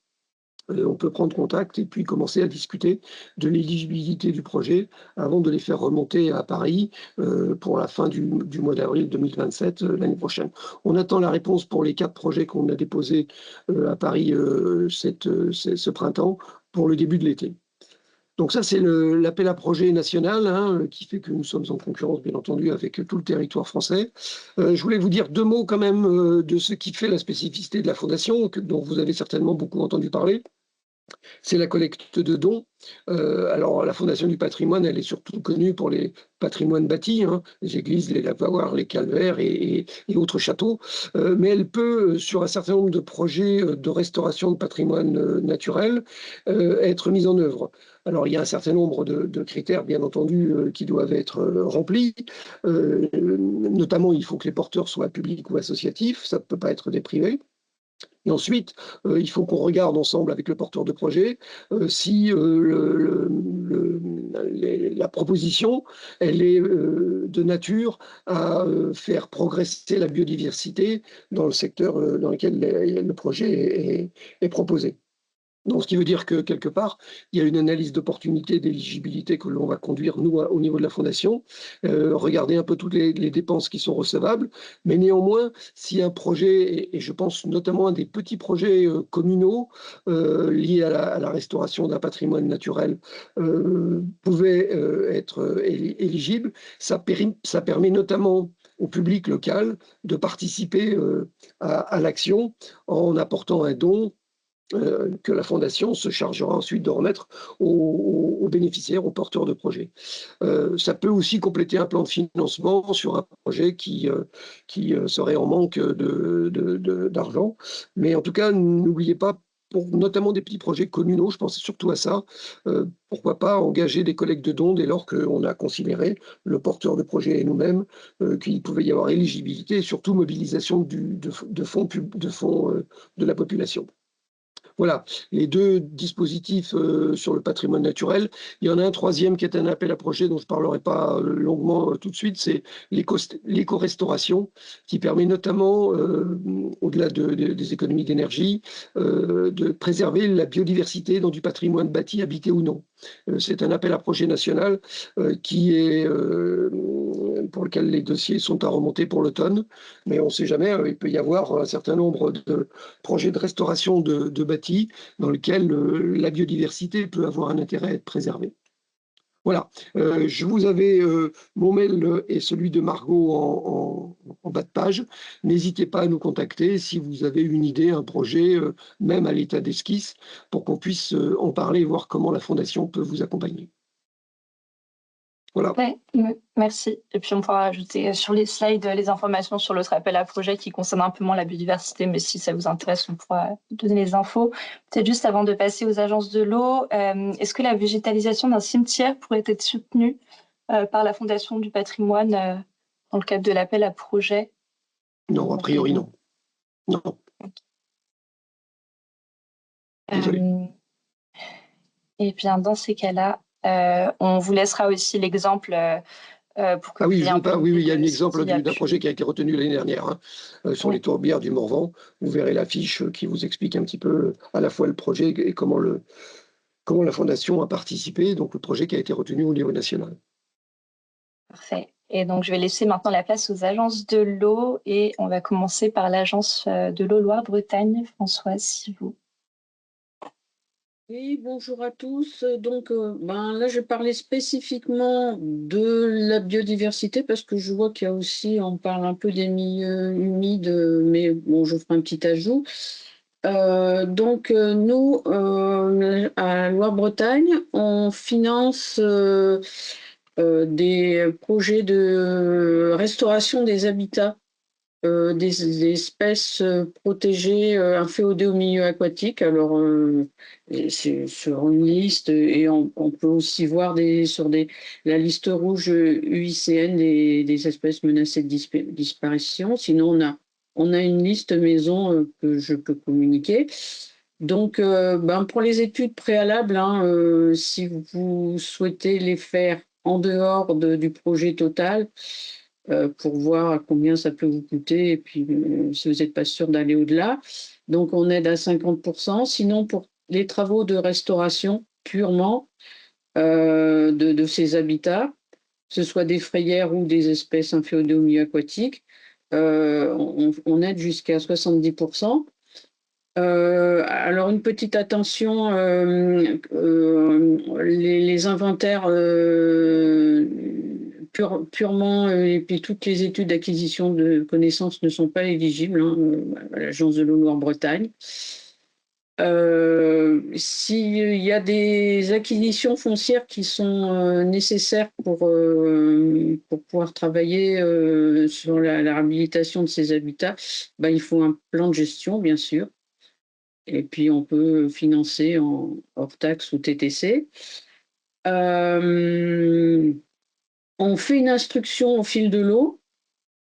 [SPEAKER 7] on peut prendre contact et puis commencer à discuter de l'éligibilité du projet avant de les faire remonter à Paris pour la fin du mois d'avril 2027, l'année prochaine. On attend la réponse pour les 4 projets qu'on a déposés à Paris ce printemps pour le début de l'été. Donc ça, c'est l'appel à projet national qui fait que nous sommes en concurrence, bien entendu, avec tout le territoire français. Je voulais vous dire 2 mots quand même de ce qui fait la spécificité de la Fondation, dont vous avez certainement beaucoup entendu parler. C'est la collecte de dons. Alors, la Fondation du patrimoine, elle est surtout connue pour les patrimoines bâtis, les églises, les lavoirs, les calvaires et autres châteaux. Mais elle peut, sur un certain nombre de projets de restauration de patrimoine naturel, être mise en œuvre. Alors, il y a un certain nombre de critères, bien entendu, qui doivent être remplis. Notamment, il faut que les porteurs soient publics ou associatifs, ça ne peut pas être des privés. Et ensuite, il faut qu'on regarde ensemble avec le porteur de projet si la proposition, elle est de nature à faire progresser la biodiversité dans le secteur dans lequel le projet est proposé. Donc, ce qui veut dire que, quelque part, il y a une analyse d'opportunité, d'éligibilité que l'on va conduire, nous, au niveau de la Fondation, regarder un peu toutes les dépenses qui sont recevables, mais néanmoins, si un projet, et je pense notamment à des petits projets communaux liés à la restauration d'un patrimoine naturel, pouvait être éligible, ça permet notamment au public local de participer à l'action en apportant un don que la Fondation se chargera ensuite de remettre aux bénéficiaires, aux porteurs de projets. Ça peut aussi compléter un plan de financement sur un projet qui serait en manque d'argent. Mais en tout cas, n'oubliez pas, pour notamment des petits projets communaux, je pense surtout à ça, pourquoi pas engager des collectes de dons dès lors qu'on a considéré, le porteur de projet et nous-mêmes, qu'il pouvait y avoir éligibilité et surtout mobilisation de fonds de la population. Voilà, les 2 dispositifs sur le patrimoine naturel. Il y en a un troisième qui est un appel à projet dont je ne parlerai pas longuement tout de suite, c'est l'éco-restauration, qui permet notamment, au-delà des économies d'énergie, de préserver la biodiversité dans du patrimoine bâti, habité ou non. C'est un appel à projet national pour lequel les dossiers sont à remonter pour l'automne, mais on ne sait jamais, il peut y avoir un certain nombre de projets de restauration de bâtis dans lesquels la biodiversité peut avoir un intérêt à être préservée. Voilà, je vous avais mon mail et celui de Margot en bas de page. N'hésitez pas à nous contacter si vous avez une idée, un projet, même à l'état d'esquisse, pour qu'on puisse en parler et voir comment la Fondation peut vous accompagner. Voilà.
[SPEAKER 1] Ouais, merci. Et puis on pourra ajouter sur les slides les informations sur l'autre appel à projet qui concerne un peu moins la biodiversité, mais si ça vous intéresse, on pourra donner les infos. Peut-être juste avant de passer aux agences de l'eau, est-ce que la végétalisation d'un cimetière pourrait être soutenue par la Fondation du patrimoine dans le cadre de l'appel à projet?
[SPEAKER 7] Non, a priori non. Non. Désolé.
[SPEAKER 1] Eh bien, dans ces cas-là, on vous laissera aussi l'exemple pour que
[SPEAKER 7] Ah
[SPEAKER 1] vous
[SPEAKER 7] oui,
[SPEAKER 1] ayez un peu une
[SPEAKER 7] oui,
[SPEAKER 1] idée
[SPEAKER 7] il y a un
[SPEAKER 1] de ce
[SPEAKER 7] exemple
[SPEAKER 1] qui a
[SPEAKER 7] d'un projet
[SPEAKER 1] pu...
[SPEAKER 7] qui a été retenu l'année dernière, hein, sur les
[SPEAKER 1] Oui,
[SPEAKER 7] tourbières du Morvan. Vous verrez l'affiche qui vous explique un petit peu à la fois le projet et comment la Fondation a participé, donc le projet qui a été retenu au niveau national.
[SPEAKER 1] parfait. Et donc, je vais laisser maintenant la place aux agences de l'eau et on va commencer par l'agence de l'eau Loire-Bretagne. Françoise, si vous...
[SPEAKER 8] Oui, bonjour à tous. Donc, là, je parlais spécifiquement de la biodiversité parce que je vois qu'il y a aussi, on parle un peu des milieux humides, mais bon, je ferai un petit ajout. Nous, à Loire-Bretagne, on finance des projets de restauration des habitats des espèces protégées inféodées au milieu aquatique. Alors, c'est sur une liste et on peut aussi voir la liste rouge UICN des espèces menacées de disparition. Sinon, on a une liste maison que je peux communiquer. Donc, pour les études préalables, hein, si vous souhaitez les faire en dehors du projet total, pour voir à combien ça peut vous coûter et puis si vous n'êtes pas sûr d'aller au-delà. Donc, on aide à 50%. Sinon, pour les travaux de restauration purement de ces habitats, que ce soit des frayères ou des espèces inféodées au milieu aquatique, on aide jusqu'à 70%. Alors, une petite attention, les inventaires purement, et puis toutes les études d'acquisition de connaissances ne sont pas éligibles hein, à l'Agence de l'eau Loire-Bretagne. S'il y a des acquisitions foncières qui sont nécessaires pour pouvoir travailler sur la réhabilitation de ces habitats, il faut un plan de gestion, bien sûr. Et puis, on peut financer en hors taxe ou TTC. On fait une instruction au fil de l'eau.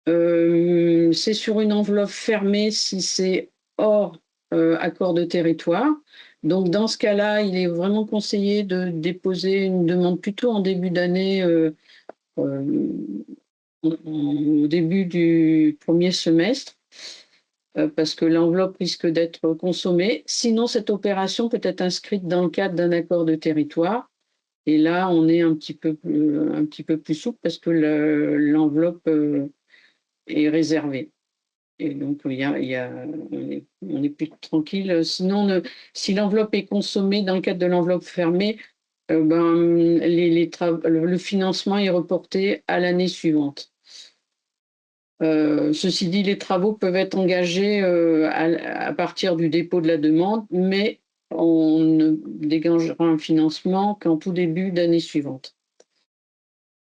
[SPEAKER 8] C'est sur une enveloppe fermée si c'est hors accord de territoire. Donc, dans ce cas-là, il est vraiment conseillé de déposer une demande plutôt en début d'année, au début du premier semestre. Parce que l'enveloppe risque d'être consommée. Sinon, cette opération peut être inscrite dans le cadre d'un accord de territoire. Et là, on est un petit peu plus souple parce que l'enveloppe est réservée. Et donc, on est plus tranquille. Sinon, si l'enveloppe est consommée dans le cadre de l'enveloppe fermée, le financement est reporté à l'année suivante. Ceci dit, les travaux peuvent être engagés à partir du dépôt de la demande, mais on ne dégagera un financement qu'en tout début d'année suivante.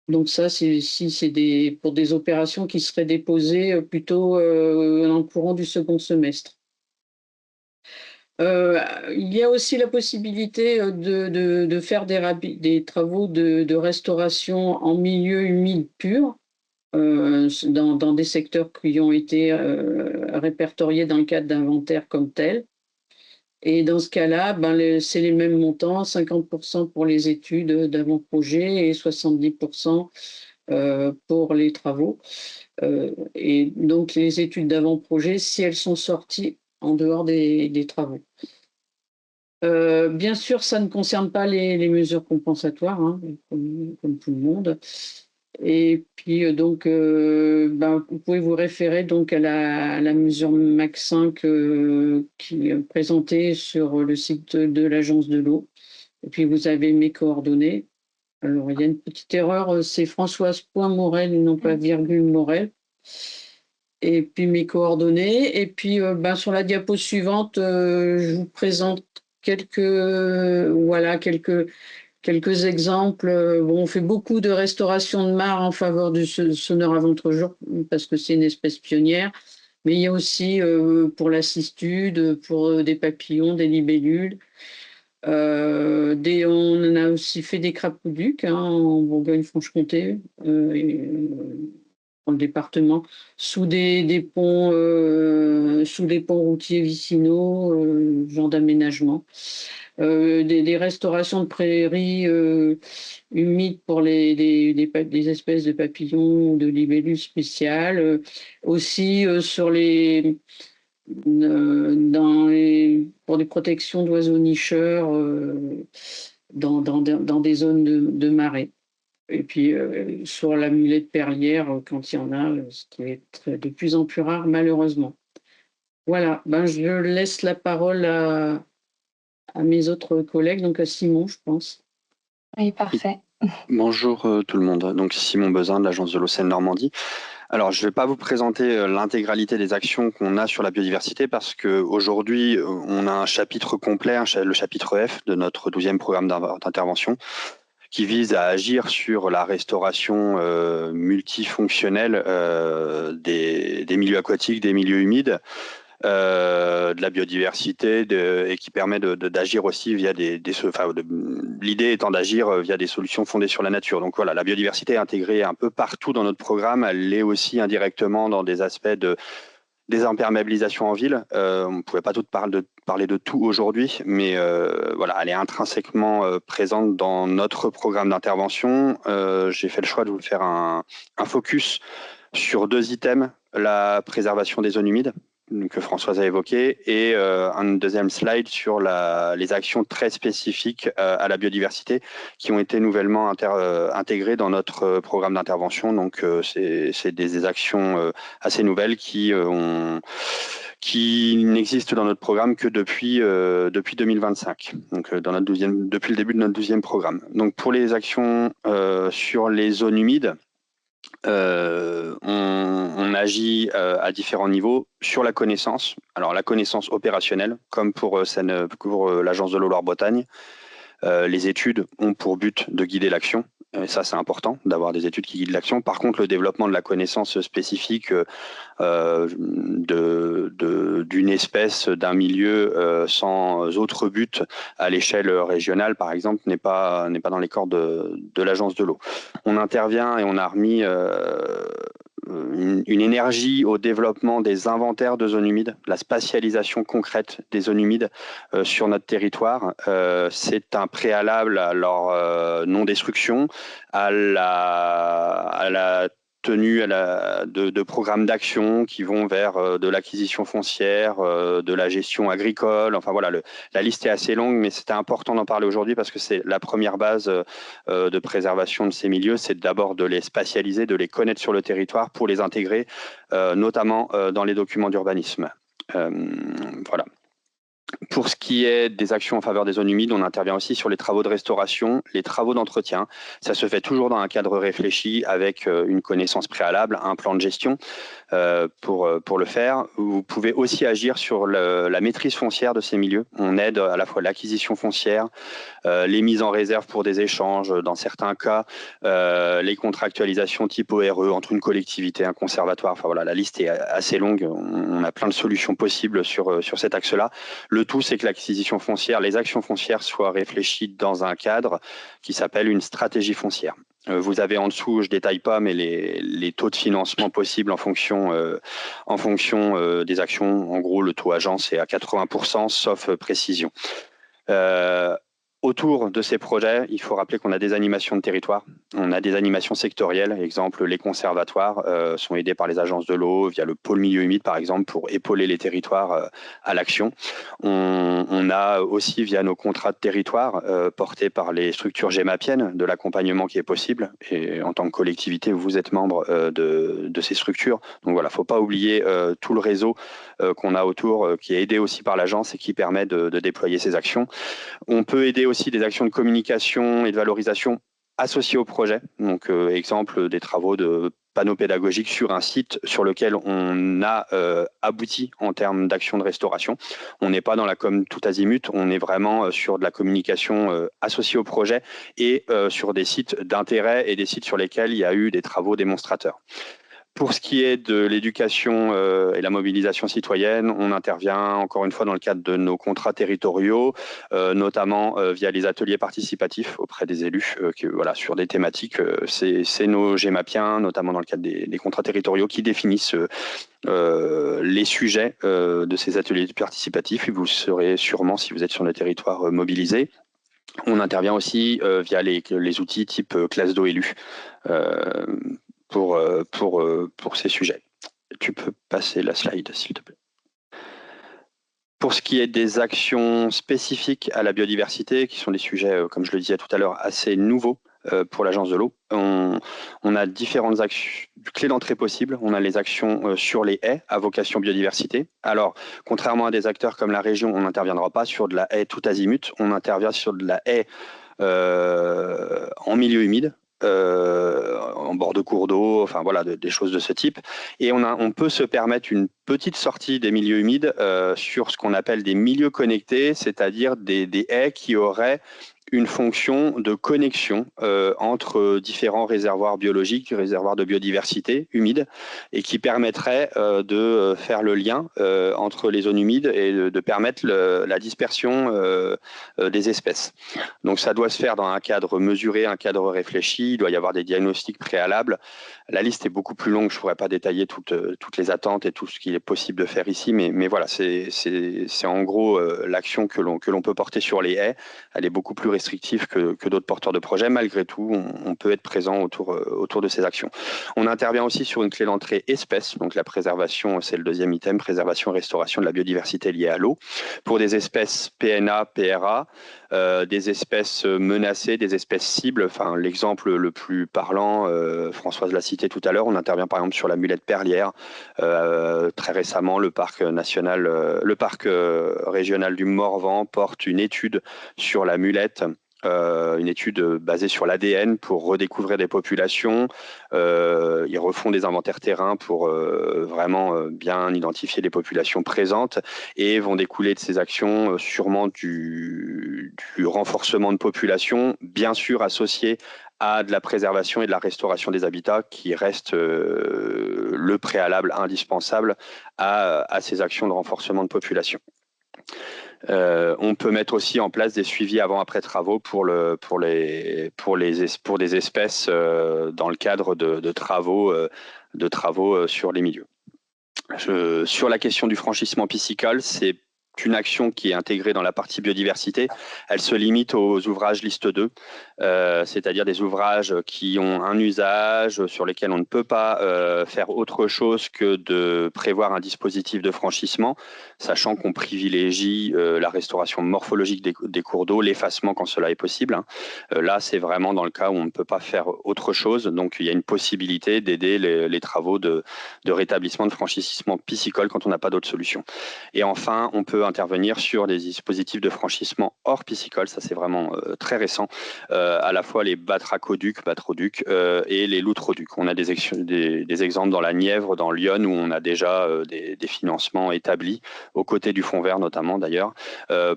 [SPEAKER 8] Donc ça, c'est pour des opérations qui seraient déposées plutôt dans le courant du second semestre. Il y a aussi la possibilité de faire des travaux de restauration en milieu humide pur. Dans des secteurs qui ont été répertoriés dans le cadre d'inventaire comme tel. Et dans ce cas-là, c'est les mêmes montants, 50% pour les études d'avant-projet et 70% pour les travaux. Et donc, les études d'avant-projet, si elles sont sorties en dehors des travaux. Bien sûr, ça ne concerne pas les mesures compensatoires, hein, comme tout le monde. Et puis, vous pouvez vous référer donc à la mesure MAC 5 qui est présentée sur le site de l'Agence de l'eau. Et puis, vous avez mes coordonnées. Alors, il y a une petite erreur, c'est Françoise.Morel et non pas virgule Morel. Et puis, mes coordonnées. Et puis, sur la diapo suivante, je vous présente quelques exemples. On fait beaucoup de restauration de mares en faveur du sonneur à ventre-jour parce que c'est une espèce pionnière. Mais il y a aussi pour la cistude, pour des papillons, des libellules. On a aussi fait des crapauducs en Bourgogne-Franche-Comté. dans le département, sous des ponts routiers vicinaux, genre d'aménagement. Des restaurations de prairies humides pour des espèces de papillons ou de libellules spéciales. Aussi pour des protections d'oiseaux nicheurs dans des zones de marais. Et puis sur la mulette perlière, quand il y en a, ce qui est de plus en plus rare, malheureusement. Voilà, je laisse la parole à mes autres collègues, donc à Simon, je pense.
[SPEAKER 1] Oui, parfait.
[SPEAKER 9] Bonjour tout le monde, donc Simon Bezin de l'agence de l'eau Seine-Normandie. Alors, je ne vais pas vous présenter l'intégralité des actions qu'on a sur la biodiversité parce qu'aujourd'hui, on a un chapitre complet, le chapitre F de notre 12e programme d'intervention, qui vise à agir sur la restauration multifonctionnelle des milieux aquatiques, des milieux humides, de la biodiversité et qui permet d'agir aussi via l'idée étant d'agir via des solutions fondées sur la nature. Donc voilà, la biodiversité est intégrée un peu partout dans notre programme. Elle l'est aussi indirectement dans des aspects de désimperméabilisation en ville. On ne pouvait pas parler de tout aujourd'hui, mais voilà, elle est intrinsèquement présente dans notre programme d'intervention. J'ai fait le choix de vous faire un focus sur 2 items, la préservation des zones humides, que Françoise a évoqué, et un deuxième slide sur les actions très spécifiques à la biodiversité qui ont été nouvellement intégrées dans notre programme d'intervention. Donc c'est des actions assez nouvelles qui n'existent dans notre programme que depuis 2025, donc depuis le début de notre 12e programme. Donc pour les actions sur les zones humides, on agit à différents niveaux sur la connaissance. Alors la connaissance opérationnelle, comme pour l'agence de l'eau Loire-Bretagne, les études ont pour but de guider l'action. Et ça, c'est important d'avoir des études qui guident l'action. Par contre, le développement de la connaissance spécifique d'une espèce, d'un milieu sans autre but à l'échelle régionale, par exemple, n'est pas dans les cordes de l'agence de l'eau. On intervient et on a remis une énergie au développement des inventaires de zones humides, la spatialisation concrète des zones humides sur notre territoire. C'est un préalable à leur non-destruction, à la tenue de programmes d'action qui vont vers de l'acquisition foncière, de la gestion agricole. Enfin voilà, la liste est assez longue, mais c'était important d'en parler aujourd'hui parce que c'est la première base de préservation de ces milieux, c'est d'abord de les spatialiser, de les connaître sur le territoire pour les intégrer, notamment dans les documents d'urbanisme. Voilà. Pour ce qui est des actions en faveur des zones humides, on intervient aussi sur les travaux de restauration, les travaux d'entretien. Ça se fait toujours dans un cadre réfléchi avec une connaissance préalable, un plan de gestion pour le faire. Vous pouvez aussi agir sur la maîtrise foncière de ces milieux. On aide à la fois l'acquisition foncière, les mises en réserve pour des échanges, dans certains cas, les contractualisations type ORE entre une collectivité, un conservatoire. Enfin voilà, la liste est assez longue. On a plein de solutions possibles sur cet axe-là. Le tout, c'est que l'acquisition foncière, les actions foncières soient réfléchies dans un cadre qui s'appelle une stratégie foncière. Vous avez en dessous, je ne détaille pas, mais les taux de financement possibles en fonction des actions. En gros, le taux agence est à 80%, sauf précision. Autour de ces projets, il faut rappeler qu'on a des animations de territoire, on a des animations sectorielles. Exemple, les conservatoires sont aidés par les agences de l'eau via le pôle milieu humide, par exemple, pour épauler les territoires à l'action. On a aussi, via nos contrats de territoire, portés par les structures GEMAPiennes, de l'accompagnement qui est possible. Et en tant que collectivité, vous êtes membre de ces structures. Donc voilà, il ne faut pas oublier tout le réseau qu'on a autour, qui est aidé aussi par l'agence et qui permet de déployer ces actions. On peut aider aussi des actions de communication et de valorisation associées au projet. Donc, exemple, des travaux de panneaux pédagogiques sur un site sur lequel on a abouti en termes d'action de restauration. On n'est pas dans la com tout azimut, on est vraiment sur de la communication associée au projet et sur des sites d'intérêt et des sites sur lesquels il y a eu des travaux démonstrateurs. Pour ce qui est de l'éducation et la mobilisation citoyenne, on intervient encore une fois dans le cadre de nos contrats territoriaux, notamment via les ateliers participatifs auprès des élus, voilà, sur des thématiques. C'est nos GEMAPiens, notamment dans le cadre des contrats territoriaux, qui définissent les sujets de ces ateliers participatifs. Et vous le saurez sûrement si vous êtes sur le territoire mobilisé. On intervient aussi via les outils type classe d'eau élue. Pour ces sujets. Tu peux passer la slide, s'il te plaît. Pour ce qui est des actions spécifiques à la biodiversité, qui sont des sujets, comme je le disais tout à l'heure, assez nouveaux pour l'Agence de l'eau, on a différentes clés d'entrée possibles. On a les actions sur les haies à vocation biodiversité. Alors, contrairement à des acteurs comme la région, on n'interviendra pas sur de la haie tout azimut, on intervient sur de la haie en milieu humide, en bord de cours d'eau, enfin voilà, des choses de ce type. Et on peut se permettre une petite sortie des milieux humides sur ce qu'on appelle des milieux connectés, c'est-à-dire des haies qui auraient une fonction de connexion entre différents réservoirs biologiques, réservoirs de biodiversité humides, et qui permettrait de faire le lien entre les zones humides et de permettre la dispersion des espèces. Donc ça doit se faire dans un cadre mesuré, un cadre réfléchi, il doit y avoir des diagnostics préalables. La liste est beaucoup plus longue, je ne pourrais pas détailler toutes les attentes et tout ce qu'il est possible de faire ici, mais voilà, c'est en gros l'action que l'on peut porter sur les haies. Elle est beaucoup plus restrictive que d'autres porteurs de projets. Malgré tout, on peut être présent autour de ces actions. On intervient aussi sur une clé d'entrée espèces, donc la préservation, c'est le deuxième item, préservation et restauration de la biodiversité liée à l'eau, pour des espèces PNA, PRA, des espèces menacées, des espèces cibles. Enfin, l'exemple le plus parlant, Françoise l'a cité tout à l'heure, on intervient par exemple sur la mulette perlière. Très récemment, le parc régional du Morvan porte une étude sur la mulette, une étude basée sur l'ADN pour redécouvrir des populations. Ils refont des inventaires terrain pour vraiment bien identifier les populations présentes et vont découler de ces actions sûrement du renforcement de population, bien sûr associé à de la préservation et de la restauration des habitats qui reste le préalable indispensable à ces actions de renforcement de population. On peut mettre aussi en place des suivis avant-après travaux pour des espèces dans le cadre de travaux sur les milieux. Sur la question du franchissement piscicole, c'est une action qui est intégrée dans la partie biodiversité. Elle se limite aux ouvrages liste 2, c'est-à-dire des ouvrages qui ont un usage sur lesquels on ne peut pas faire autre chose que de prévoir un dispositif de franchissement, sachant qu'on privilégie la restauration morphologique des cours d'eau, l'effacement quand cela est possible. Là, c'est vraiment dans le cas où on ne peut pas faire autre chose, donc il y a une possibilité d'aider les travaux de rétablissement de franchissement piscicole quand on n'a pas d'autre solution. Et enfin, on peut intervenir sur des dispositifs de franchissement hors piscicole, ça c'est vraiment très récent, à la fois les batracoducs et les loutroducs. On a des exemples dans la Nièvre, dans l'Yonne, où on a déjà des financements établis, aux côtés du Fonds vert notamment d'ailleurs,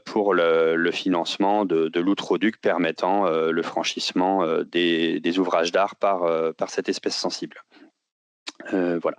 [SPEAKER 9] pour le financement de loutroducs permettant le franchissement des ouvrages d'art par cette espèce sensible. Voilà.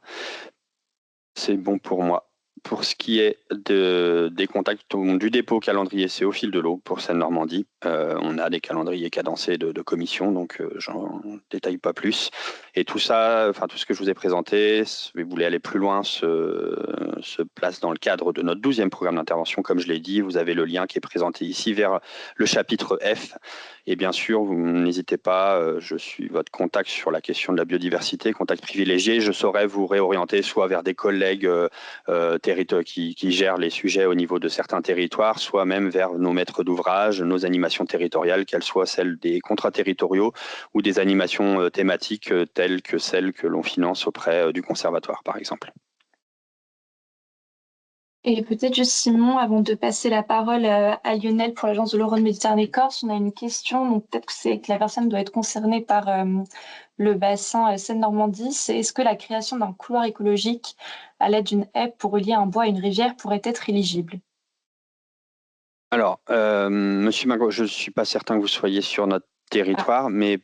[SPEAKER 9] C'est bon pour moi. Pour ce qui est des contacts du dépôt calendrier, c'est au fil de l'eau pour Seine-Normandie. On a des calendriers cadencés de commission, donc j'en détaille pas plus. Et tout ça, enfin tout ce que je vous ai présenté, si vous voulez aller plus loin, se place dans le cadre de notre 12e programme d'intervention. Comme je l'ai dit, vous avez le lien qui est présenté ici vers le chapitre F. Et bien sûr, vous n'hésitez pas, je suis votre contact sur la question de la biodiversité, contact privilégié. Je saurais vous réorienter soit vers des collègues qui gèrent les sujets au niveau de certains territoires, soit même vers nos maîtres d'ouvrage, nos animations territoriales, qu'elles soient celles des contrats territoriaux ou des animations thématiques telles que celles que l'on finance auprès du conservatoire, par exemple.
[SPEAKER 1] Et peut-être juste Simon, avant de passer la parole à Lionel pour l'agence de l'eau Rhône-Méditerranée Corse, on a une question, donc peut-être que la personne doit être concernée par le bassin Seine-Normandie, c'est est-ce que la création d'un couloir écologique à l'aide d'une haie pour relier un bois à une rivière pourrait être éligible?
[SPEAKER 9] Alors, Monsieur Magro, je ne suis pas certain que vous soyez sur notre territoire, mais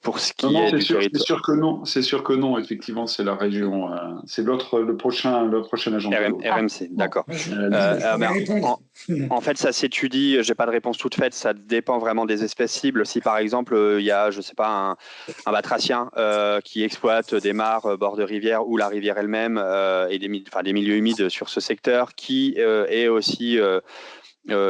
[SPEAKER 9] pour ce qui
[SPEAKER 3] Non,
[SPEAKER 9] est
[SPEAKER 3] c'est
[SPEAKER 9] du
[SPEAKER 3] sûr, c'est
[SPEAKER 9] territoire.
[SPEAKER 3] sûr que non. C'est sûr que non. Effectivement, c'est la région. C'est le prochain agent de l'eau.
[SPEAKER 9] RMC, d'accord.
[SPEAKER 10] répondre.
[SPEAKER 9] En fait, ça s'étudie. J'ai pas de réponse toute faite. Ça dépend vraiment des espèces cibles. Si par exemple il y a, je sais pas, un batracien qui exploite des mares bord de rivière ou la rivière elle-même et des milieux humides sur ce secteur, qui est aussi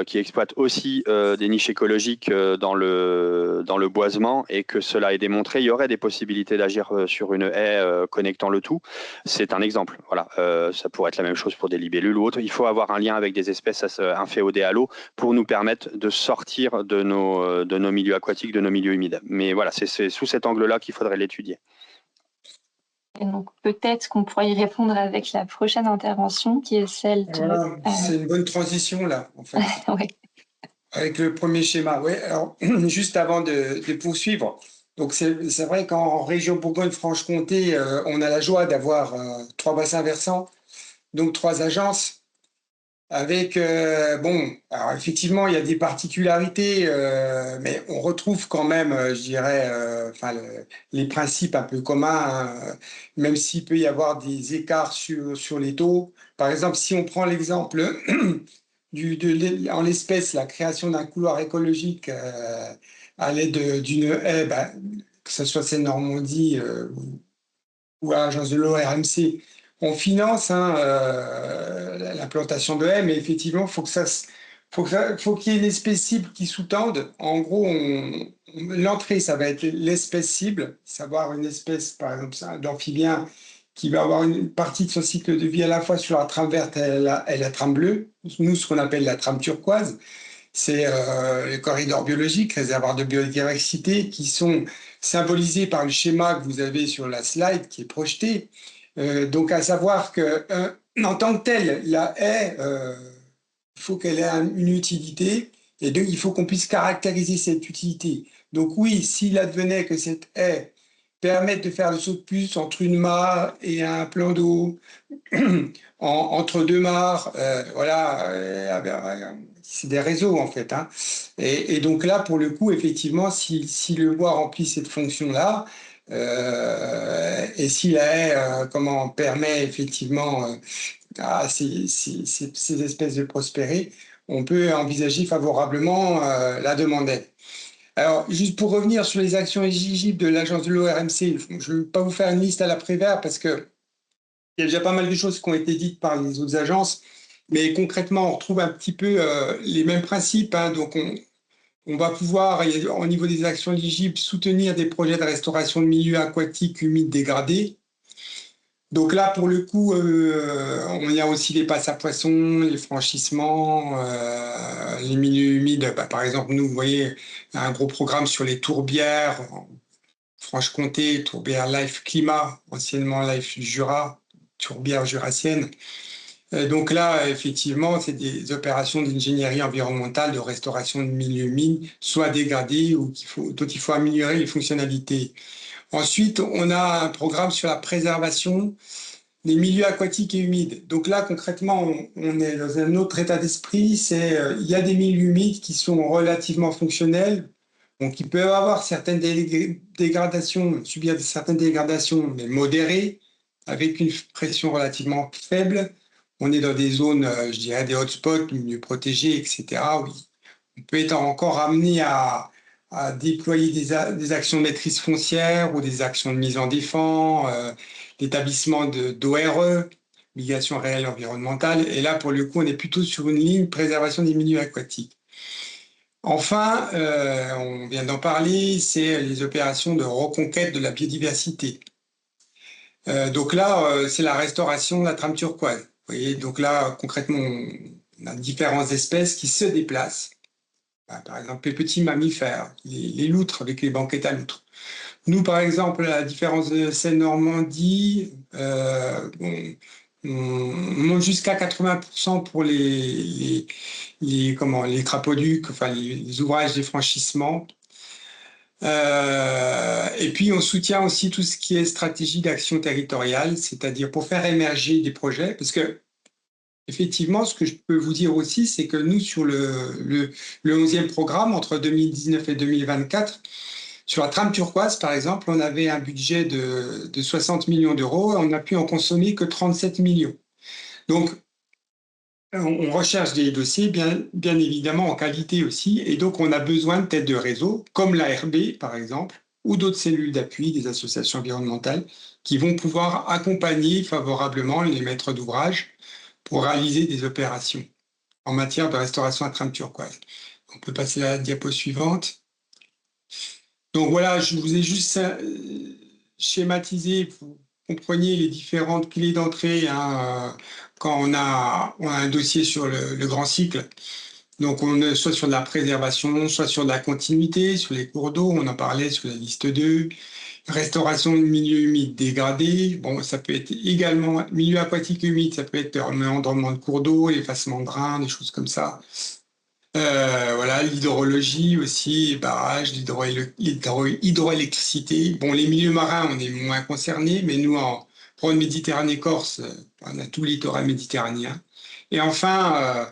[SPEAKER 9] qui exploite aussi des niches écologiques dans le boisement, et que cela est démontré, il y aurait des possibilités d'agir sur une haie connectant le tout. C'est un exemple. Voilà, ça pourrait être la même chose pour des libellules ou autres. Il faut avoir un lien avec des espèces inféodées à l'eau pour nous permettre de sortir de nos milieux aquatiques, de nos milieux humides. Mais voilà, c'est sous cet angle-là qu'il faudrait l'étudier.
[SPEAKER 1] Et donc peut-être qu'on pourra y répondre avec la prochaine intervention, qui est celle de...
[SPEAKER 10] Voilà, c'est une bonne transition là, en fait.
[SPEAKER 1] Ouais.
[SPEAKER 10] Avec le premier schéma. Oui, alors juste avant de poursuivre, donc c'est vrai qu'en région Bourgogne-Franche-Comté, on a la joie d'avoir 3 bassins versants, donc 3 agences. Avec, alors effectivement, il y a des particularités, mais on retrouve quand même, je dirais, les principes un peu communs, hein, même s'il peut y avoir des écarts sur les taux. Par exemple, si on prend l'exemple en l'espèce, la création d'un couloir écologique à l'aide d'une haie, que ce soit Seine-Normandie ou à l'agence de l'eau RMC, on finance l'implantation de haies, mais effectivement, faut qu'il y ait une espèce cible qui sous-tende. En gros, l'entrée, ça va être l'espèce cible, savoir une espèce, par exemple, d'amphibien qui va avoir une partie de son cycle de vie à la fois sur la trame verte et la trame bleue, nous, ce qu'on appelle la trame turquoise. C'est les corridors biologiques, réservoirs de biodiversité, qui sont symbolisés par le schéma que vous avez sur la slide qui est projeté. Donc, à savoir que, en tant que telle, la haie, il faut qu'elle ait une utilité, et donc il faut qu'on puisse caractériser cette utilité. Donc oui, s'il advenait que cette haie permette de faire le saut de puce entre une mare et un plan d'eau, entre 2 mares, c'est des réseaux en fait. Hein. Et donc là, pour le coup, effectivement, si le bois remplit cette fonction-là, et si la haie permet effectivement à ces espèces de prospérer, on peut envisager favorablement la demande d'aide. Alors, juste pour revenir sur les actions éligibles de l'agence de l'eau RMC, je ne vais pas vous faire une liste à l'après-vert parce qu'il y a déjà pas mal de choses qui ont été dites par les autres agences, mais concrètement, on retrouve un petit peu les mêmes principes. Hein, donc, on va pouvoir, au niveau des actions éligibles, soutenir des projets de restauration de milieux aquatiques humides dégradés. Donc là, pour le coup, on y a aussi les passes à poissons, les franchissements, les milieux humides. Par exemple, nous, vous voyez, un gros programme sur les tourbières, en Franche-Comté, tourbière Life Climat, anciennement Life Jura, tourbière jurassienne. Donc là, effectivement, c'est des opérations d'ingénierie environnementale, de restauration de milieux humides, soit dégradés ou dont il faut améliorer les fonctionnalités. Ensuite, on a un programme sur la préservation des milieux aquatiques et humides. Donc là, concrètement, on est dans un autre état d'esprit. Il y a des milieux humides qui sont relativement fonctionnels, donc ils peuvent avoir certaines dégradations, subir certaines dégradations, mais modérées, avec une pression relativement faible. On est dans des zones, je dirais, des hotspots, milieux protégés, etc. Oui, on peut être encore amené à déployer des actions de maîtrise foncière ou des actions de mise en défense, l'établissement d'ORE, obligation réelle environnementale. Et là, pour le coup, on est plutôt sur une ligne préservation des milieux aquatiques. Enfin, on vient d'en parler, c'est les opérations de reconquête de la biodiversité. Donc là, c'est la restauration de la trame turquoise. Vous voyez, donc là, concrètement, on a différentes espèces qui se déplacent. Par exemple, les petits mammifères, les loutres avec les banquettes à loutres. Nous, par exemple, à la différence de Seine-Normandie, on monte jusqu'à 80% pour les crapauducs, enfin les ouvrages des franchissements. Et puis, on soutient aussi tout ce qui est stratégie d'action territoriale, c'est-à-dire pour faire émerger des projets, parce que effectivement, ce que je peux vous dire aussi, c'est que nous, sur le 11e programme, entre 2019 et 2024, Sur la trame turquoise, par exemple, on avait un budget de 60 millions d'euros, on n'a pu en consommer que 37 millions. Donc, on recherche des dossiers bien évidemment en qualité aussi, et donc on a besoin de têtes de réseau, comme l'ARB par exemple, ou d'autres cellules d'appui, des associations environnementales, qui vont pouvoir accompagner favorablement les maîtres d'ouvrage pour réaliser des opérations en matière de restauration à trame turquoise. On peut passer à la diapo suivante. Donc voilà, je vous ai juste schématisé, vous compreniez les différentes clés d'entrée quand on a un dossier sur le grand cycle. Donc on est soit sur de la préservation, soit sur de la continuité, sur les cours d'eau, on en parlait sur la liste 2, restauration de milieux humides dégradés, bon ça peut être également milieu aquatique humide, ça peut être l'engendrement de cours d'eau, effacement de drains, des choses comme ça. Voilà, l'hydrologie aussi, barrages, l'hydroélectricité. Bon, les milieux marins, on est moins concernés, mais nous, pour une Méditerranée corse, on a tout le littoral méditerranéen. Et enfin,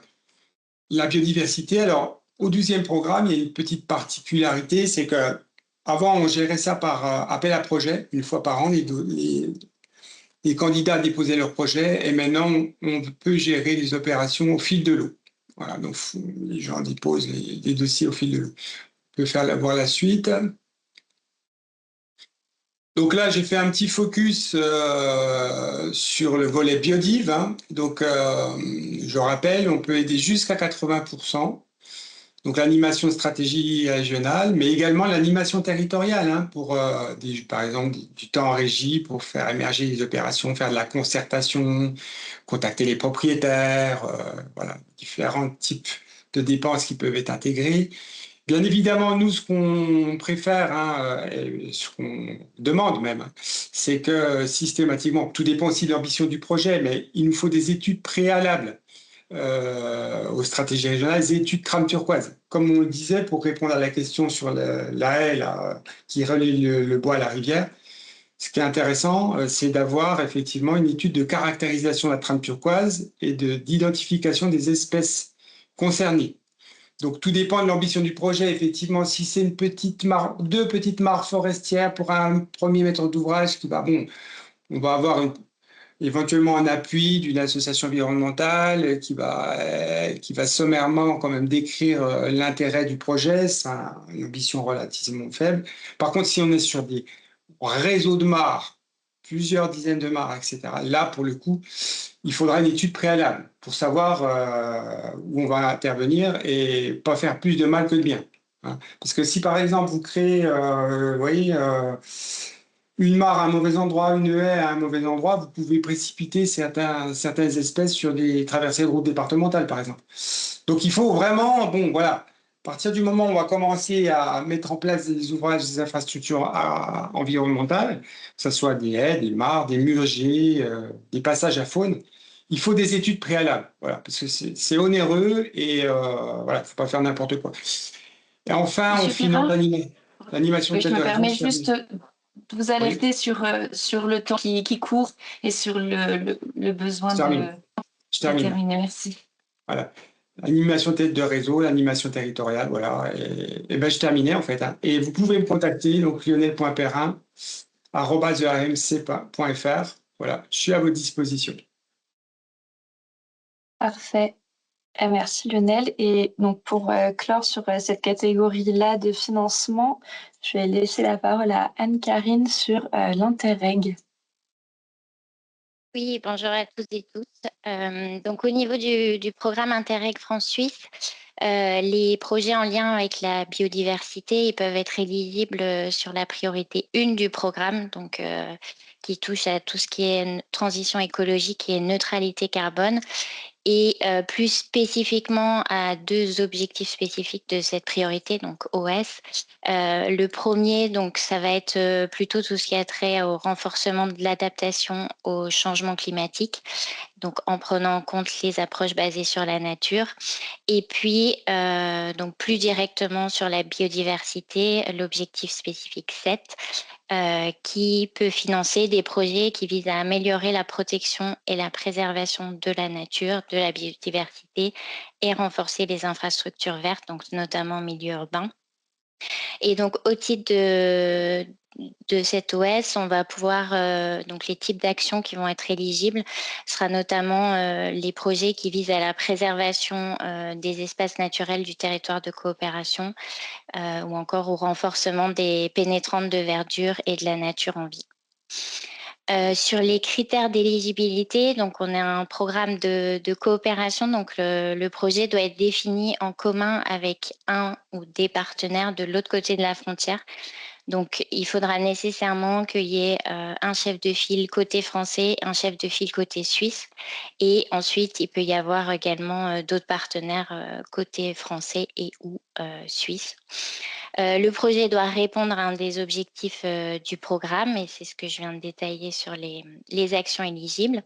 [SPEAKER 10] la biodiversité. Alors, au 12e programme, il y a une petite particularité, c'est que avant, on gérait ça par appel à projet, une fois par an, les candidats déposaient leurs projets, et maintenant, on peut gérer les opérations au fil de l'eau. Voilà, donc les gens déposent les dossiers au fil de l'eau. On peut voir la suite. Donc là, j'ai fait un petit focus sur le volet biodive. Donc, je rappelle, on peut aider jusqu'à 80%. Donc l'animation de stratégie régionale, mais également l'animation territoriale, pour, par exemple, du temps en régie pour faire émerger les opérations, faire de la concertation, contacter les propriétaires, voilà, différents types de dépenses qui peuvent être intégrées. Bien évidemment, nous, ce qu'on préfère, et ce qu'on demande même, c'est que systématiquement, tout dépend aussi de l'ambition du projet, mais il nous faut des études préalables aux stratégies régionales, des études trame turquoise. Comme on le disait, pour répondre à la question sur la haie qui relie le bois à la rivière, ce qui est intéressant, c'est d'avoir effectivement une étude de caractérisation de la trame turquoise et d'identification des espèces concernées. Donc tout dépend de l'ambition du projet. Effectivement, si c'est deux petites mares forestières pour un premier maître d'ouvrage qui va, on va avoir éventuellement un appui d'une association environnementale qui va sommairement quand même décrire l'intérêt du projet. C'est une ambition relativement faible. Par contre, si on est sur des réseaux de mares, plusieurs dizaines de mares, etc., là, pour le coup, il faudra une étude préalable pour savoir où on va intervenir et pas faire plus de mal que de bien. Parce que si, par exemple, vous créez, vous voyez, une mare à un mauvais endroit, une haie à un mauvais endroit, vous pouvez précipiter certaines espèces sur des traversées de routes départementales, par exemple. Donc il faut vraiment, voilà, à partir du moment où on va commencer à mettre en place des ouvrages, des infrastructures environnementales, que ce soit des haies, des mares, des murgées, des passages à faune, il faut des études préalables, voilà, parce que c'est onéreux et voilà, il ne faut pas faire n'importe quoi. Et enfin, on finance l'animation de
[SPEAKER 6] je me permets juste de vous alerter sur le temps qui court et sur le besoin
[SPEAKER 10] Je termine.
[SPEAKER 6] terminer. Merci.
[SPEAKER 10] Voilà. L'animation tête de réseau, l'animation territoriale, voilà. Et ben, je terminais en fait. Et vous pouvez me contacter, donc lionel.perrin@emc.fr. Voilà, je suis à votre disposition.
[SPEAKER 1] Parfait. Merci Lionel. Et donc pour clore sur cette catégorie-là de financement, je vais laisser la parole à Anne-Carine sur l'Interreg.
[SPEAKER 11] Oui, bonjour à tous et toutes. Donc au niveau du programme Interreg France-Suisse, les projets en lien avec la biodiversité ils peuvent être éligibles sur la priorité 1 du programme, donc qui touche à tout ce qui est transition écologique et neutralité carbone. Et plus spécifiquement à 2 objectifs spécifiques de cette priorité, donc OS. Le premier, donc, ça va être plutôt tout ce qui a trait au renforcement de l'adaptation au changement climatique, donc en prenant en compte les approches basées sur la nature. Et puis, donc plus directement sur la biodiversité, l'objectif spécifique 7, qui peut financer des projets qui visent à améliorer la protection et la préservation de la nature, de la biodiversité et renforcer les infrastructures vertes, donc notamment en milieu urbain. Et donc, au titre de cette OS, on va pouvoir, donc les types d'actions qui vont être éligibles sera notamment les projets qui visent à la préservation des espaces naturels du territoire de coopération ou encore au renforcement des pénétrantes de verdure et de la nature en vie. Sur les critères d'éligibilité, donc on a un programme de coopération, donc le projet doit être défini en commun avec un ou des partenaires de l'autre côté de la frontière. Donc il faudra nécessairement qu'il y ait un chef de file côté français, un chef de file côté suisse, et ensuite il peut y avoir également d'autres partenaires côté français et ou suisse. Le projet doit répondre à un des objectifs du programme, et c'est ce que je viens de détailler sur les actions éligibles.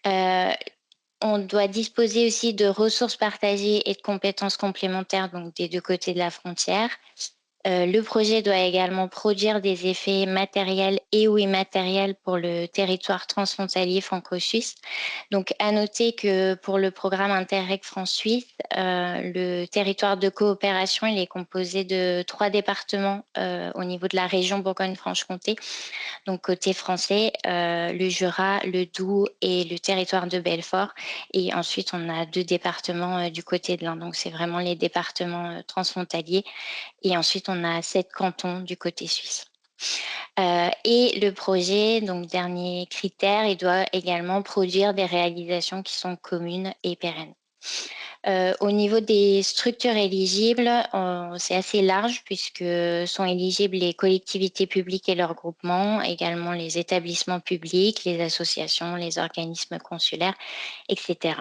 [SPEAKER 11] On doit disposer aussi de ressources partagées et de compétences complémentaires, donc des deux côtés de la frontière. Le projet doit également produire des effets matériels et ou immatériels pour le territoire transfrontalier franco-suisse. Donc, à noter que pour le programme Interreg France-Suisse, le territoire de coopération il est composé de 3 départements au niveau de la région Bourgogne-Franche-Comté. Donc, côté français, le Jura, le Doubs et le territoire de Belfort. Et ensuite, on a 2 départements du côté de l'Inde. Donc, c'est vraiment les départements transfrontaliers. Et ensuite, on a 7 cantons du côté suisse. Et le projet, donc dernier critère, il doit également produire des réalisations qui sont communes et pérennes. Au niveau des structures éligibles, c'est assez large puisque sont éligibles les collectivités publiques et leurs groupements, également les établissements publics, les associations, les organismes consulaires, etc.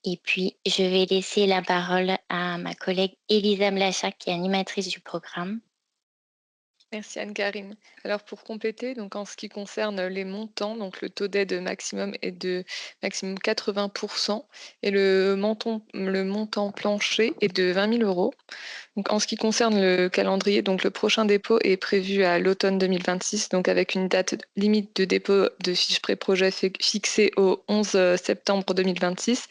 [SPEAKER 11] Et puis, je vais laisser la parole à ma collègue Elisa Blachac, qui est animatrice du programme.
[SPEAKER 12] Merci Anne-Karine. Alors pour compléter, donc en ce qui concerne les montants, donc le taux d'aide maximum est de maximum 80% et le montant plancher est de 20 000 €. Donc en ce qui concerne le calendrier, donc le prochain dépôt est prévu à l'automne 2026, donc avec une date limite de dépôt de fiches pré-projet fixée au 11 septembre 2026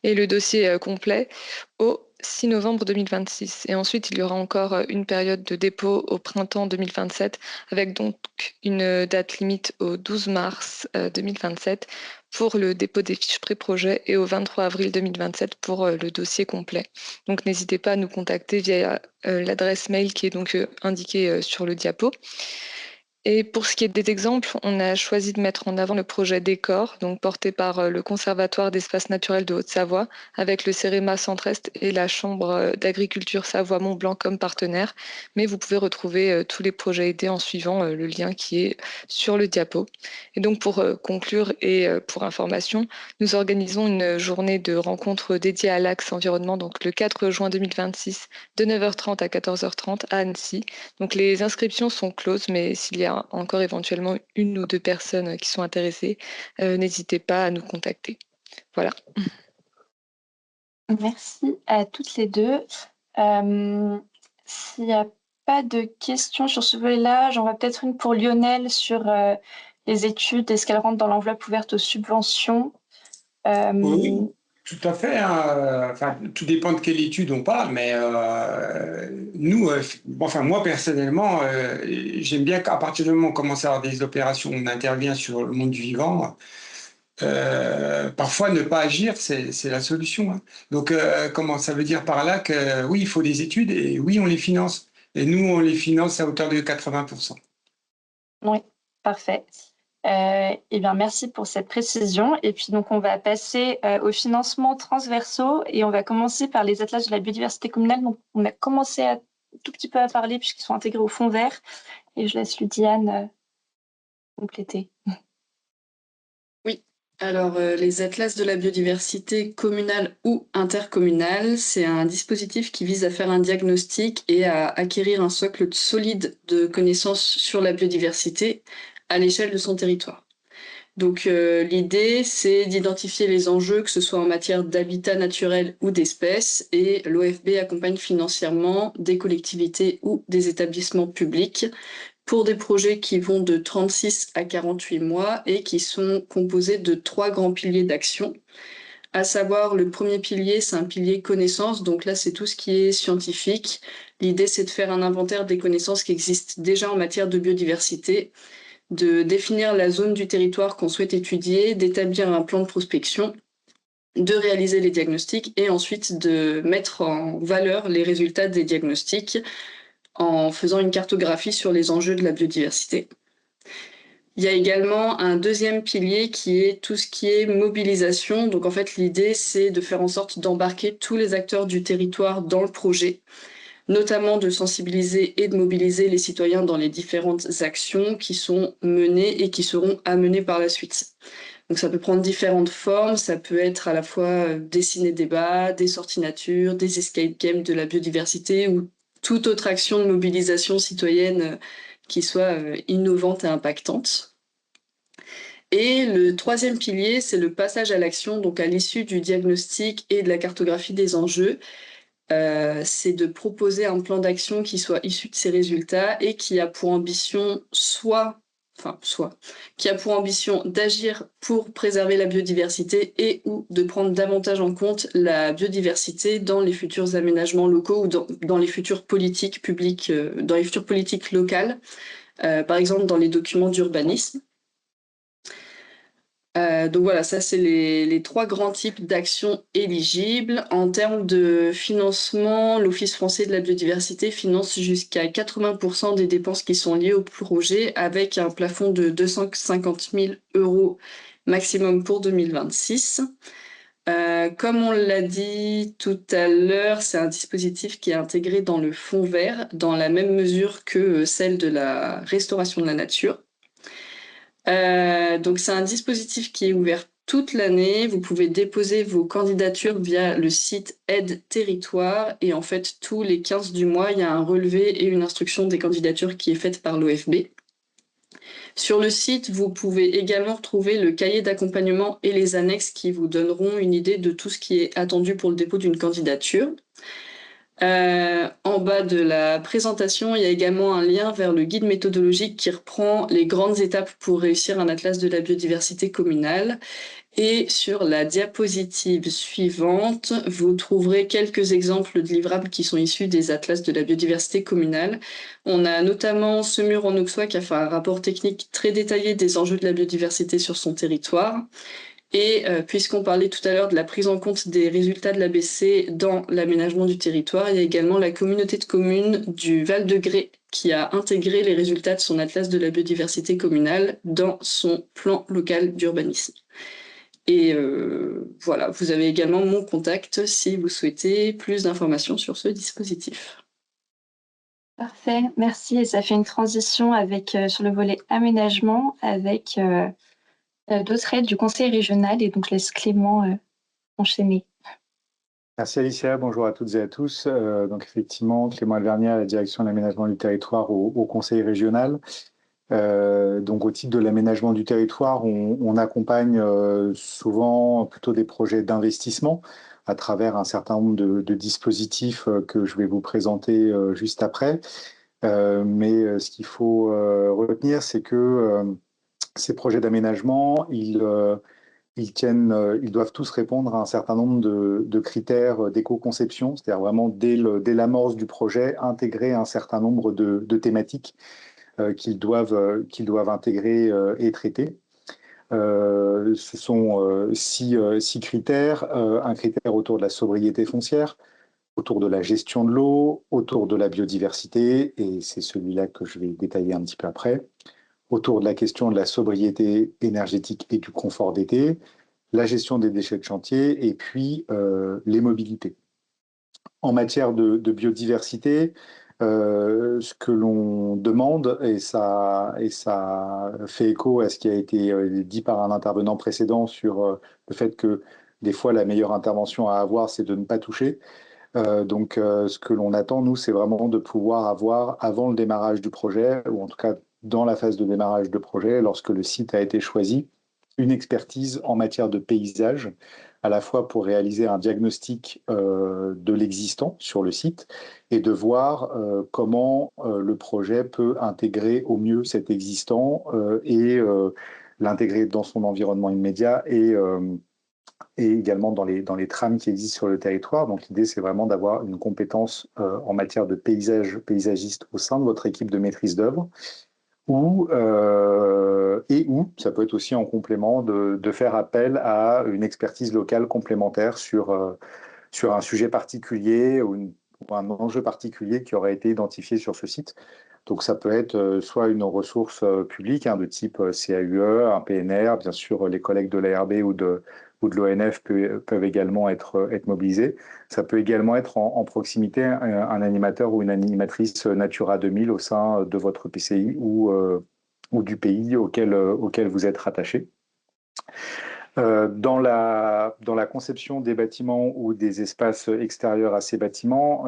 [SPEAKER 12] et le dossier complet au 6 novembre 2026. Et ensuite, il y aura encore une période de dépôt au printemps 2027 avec donc une date limite au 12 mars 2027 pour le dépôt des fiches pré-projet et au 23 avril 2027 pour le dossier complet. Donc n'hésitez pas à nous contacter via l'adresse mail qui est donc indiquée sur le diapo. Et pour ce qui est des exemples, on a choisi de mettre en avant le projet Décor, donc porté par le Conservatoire d'espaces naturels de Haute-Savoie, avec le CEREMA Centre-Est et la Chambre d'agriculture Savoie-Mont-Blanc comme partenaires. Mais vous pouvez retrouver tous les projets aidés en suivant le lien qui est sur le diapo. Et donc pour conclure et pour information, nous organisons une journée de rencontre dédiée à l'Axe Environnement, donc le 4 juin 2026, de 9h30 à 14h30 à Annecy. Donc les inscriptions sont closes, mais s'il y a encore éventuellement 1 ou 2 personnes qui sont intéressées, n'hésitez pas à nous contacter. Voilà.
[SPEAKER 1] Merci à toutes les deux. S'il n'y a pas de questions sur ce volet-là, j'en vois peut-être une pour Lionel sur les études. Est-ce qu'elles rentrent dans l'enveloppe ouverte aux subventions?
[SPEAKER 10] Oui, tout à fait. Enfin, tout dépend de quelle étude on parle, mais nous, enfin moi personnellement, j'aime bien qu'à partir du moment où on commence à avoir des opérations, on intervient sur le monde du vivant. Parfois, ne pas agir, c'est la solution. Hein. Donc, comment ça veut dire par là que oui, il faut des études et oui, on les finance. Et nous, on les finance à hauteur de 80%.
[SPEAKER 1] Oui, parfait. Eh bien, merci pour cette précision. Et puis, donc, on va passer aux financements transversaux et on va commencer par les atlas de la biodiversité communale. Donc, on a commencé un tout petit peu à parler puisqu'ils sont intégrés au fonds vert. Et je laisse Ludiane compléter.
[SPEAKER 13] Oui. Alors, les atlas de la biodiversité communale ou intercommunale, c'est un dispositif qui vise à faire un diagnostic et à acquérir un socle solide de connaissances sur la biodiversité à l'échelle de son territoire. Donc, l'idée, c'est d'identifier les enjeux, que ce soit en matière d'habitat naturel ou d'espèces, et l'OFB accompagne financièrement des collectivités ou des établissements publics pour des projets qui vont de 36 à 48 mois et qui sont composés de 3 grands piliers d'action. À savoir, le premier pilier, c'est un pilier connaissance. Donc là, c'est tout ce qui est scientifique, L'idée, c'est de faire un inventaire des connaissances qui existent déjà en matière de biodiversité, de définir la zone du territoire qu'on souhaite étudier, d'établir un plan de prospection, de réaliser les diagnostics et ensuite de mettre en valeur les résultats des diagnostics en faisant une cartographie sur les enjeux de la biodiversité. Il y a également un deuxième pilier qui est tout ce qui est mobilisation. Donc en fait, l'idée, c'est de faire en sorte d'embarquer tous les acteurs du territoire dans le projet, notamment de sensibiliser et de mobiliser les citoyens dans les différentes actions qui sont menées et qui seront à mener par la suite. Donc ça peut prendre différentes formes, ça peut être à la fois des ciné-débats, des sorties nature, des escape games de la biodiversité ou toute autre action de mobilisation citoyenne qui soit innovante et impactante. Et le troisième pilier, c'est le passage à l'action, donc à l'issue du diagnostic et de la cartographie des enjeux. C'est de proposer un plan d'action qui soit issu de ces résultats et qui a pour ambition qui a pour ambition d'agir pour préserver la biodiversité et ou de prendre davantage en compte la biodiversité dans les futurs aménagements locaux ou dans les futures politiques publiques, dans les futures politiques locales, par exemple dans les documents d'urbanisme. Donc voilà, ça c'est les trois grands types d'actions éligibles. En termes de financement, l'Office français de la biodiversité finance jusqu'à 80% des dépenses qui sont liées au projet avec un plafond de 250 000 € maximum pour 2026. Comme on l'a dit tout à l'heure, c'est un dispositif qui est intégré dans le fonds vert dans la même mesure que celle de la restauration de la nature. Donc c'est un dispositif qui est ouvert toute l'année. Vous pouvez déposer vos candidatures via le site Aide Territoire et en fait tous les 15 du mois, il y a un relevé et une instruction des candidatures qui est faite par l'OFB. Sur le site, vous pouvez également retrouver le cahier d'accompagnement et les annexes qui vous donneront une idée de tout ce qui est attendu pour le dépôt d'une candidature. En bas de la présentation, il y a également un lien vers le guide méthodologique qui reprend les grandes étapes pour réussir un atlas de la biodiversité communale. Et sur la diapositive suivante, vous trouverez quelques exemples de livrables qui sont issus des atlas de la biodiversité communale. On a notamment Semur en Auxois qui a fait un rapport technique très détaillé des enjeux de la biodiversité sur son territoire. Et puisqu'on parlait tout à l'heure de la prise en compte des résultats de l'ABC dans l'aménagement du territoire, il y a également la communauté de communes du Val-de-Grès qui a intégré les résultats de son atlas de la biodiversité communale dans son plan local d'urbanisme. Et voilà, vous avez également mon contact si vous souhaitez plus d'informations sur ce dispositif.
[SPEAKER 1] Parfait, merci. Et ça fait une transition avec, sur le volet aménagement avec d'autres aides du conseil régional et donc je laisse Clément enchaîner.
[SPEAKER 14] Merci Alicia, bonjour à toutes et à tous. Donc effectivement, Clément Alvernier à la direction de l'aménagement du territoire au conseil régional. Donc au titre de l'aménagement du territoire, on accompagne souvent plutôt des projets d'investissement à travers un certain nombre de dispositifs que je vais vous présenter juste après. Mais ce qu'il faut retenir, c'est que ces projets d'aménagement, ils doivent tous répondre à un certain nombre de critères d'éco-conception, c'est-à-dire vraiment dès l'amorce du projet, intégrer un certain nombre de thématiques qu'ils doivent intégrer et traiter. Ce sont six critères, un critère autour de la sobriété foncière, autour de la gestion de l'eau, autour de la biodiversité, et c'est celui-là que je vais détailler un petit peu après, autour de la question de la sobriété énergétique et du confort d'été, la gestion des déchets de chantier et puis les mobilités. En matière de biodiversité, ce que l'on demande, et ça fait écho à ce qui a été dit par un intervenant précédent sur le fait que des fois la meilleure intervention à avoir, c'est de ne pas toucher. Donc ce que l'on attend, nous, c'est vraiment de pouvoir avoir, avant le démarrage du projet, ou en tout cas dans la phase de démarrage de projet, lorsque le site a été choisi, une expertise en matière de paysage, à la fois pour réaliser un diagnostic de l'existant sur le site et de voir comment le projet peut intégrer au mieux cet existant et l'intégrer dans son environnement immédiat et et également dans les trams qui existent sur le territoire. Donc l'idée, c'est vraiment d'avoir une compétence en matière de paysagiste au sein de votre équipe de maîtrise d'œuvre, ou ça peut être aussi en complément de faire appel à une expertise locale complémentaire sur un sujet particulier ou un enjeu particulier qui aurait été identifié sur ce site. Donc ça peut être soit une ressource publique de type CAUE, un PNR, bien sûr les collègues de l'ARB ou de l'ONF peuvent également être mobilisés. Ça peut également être en proximité un animateur ou une animatrice Natura 2000 au sein de votre PCI ou du pays auquel vous êtes rattaché. Dans la conception des bâtiments ou des espaces extérieurs à ces bâtiments,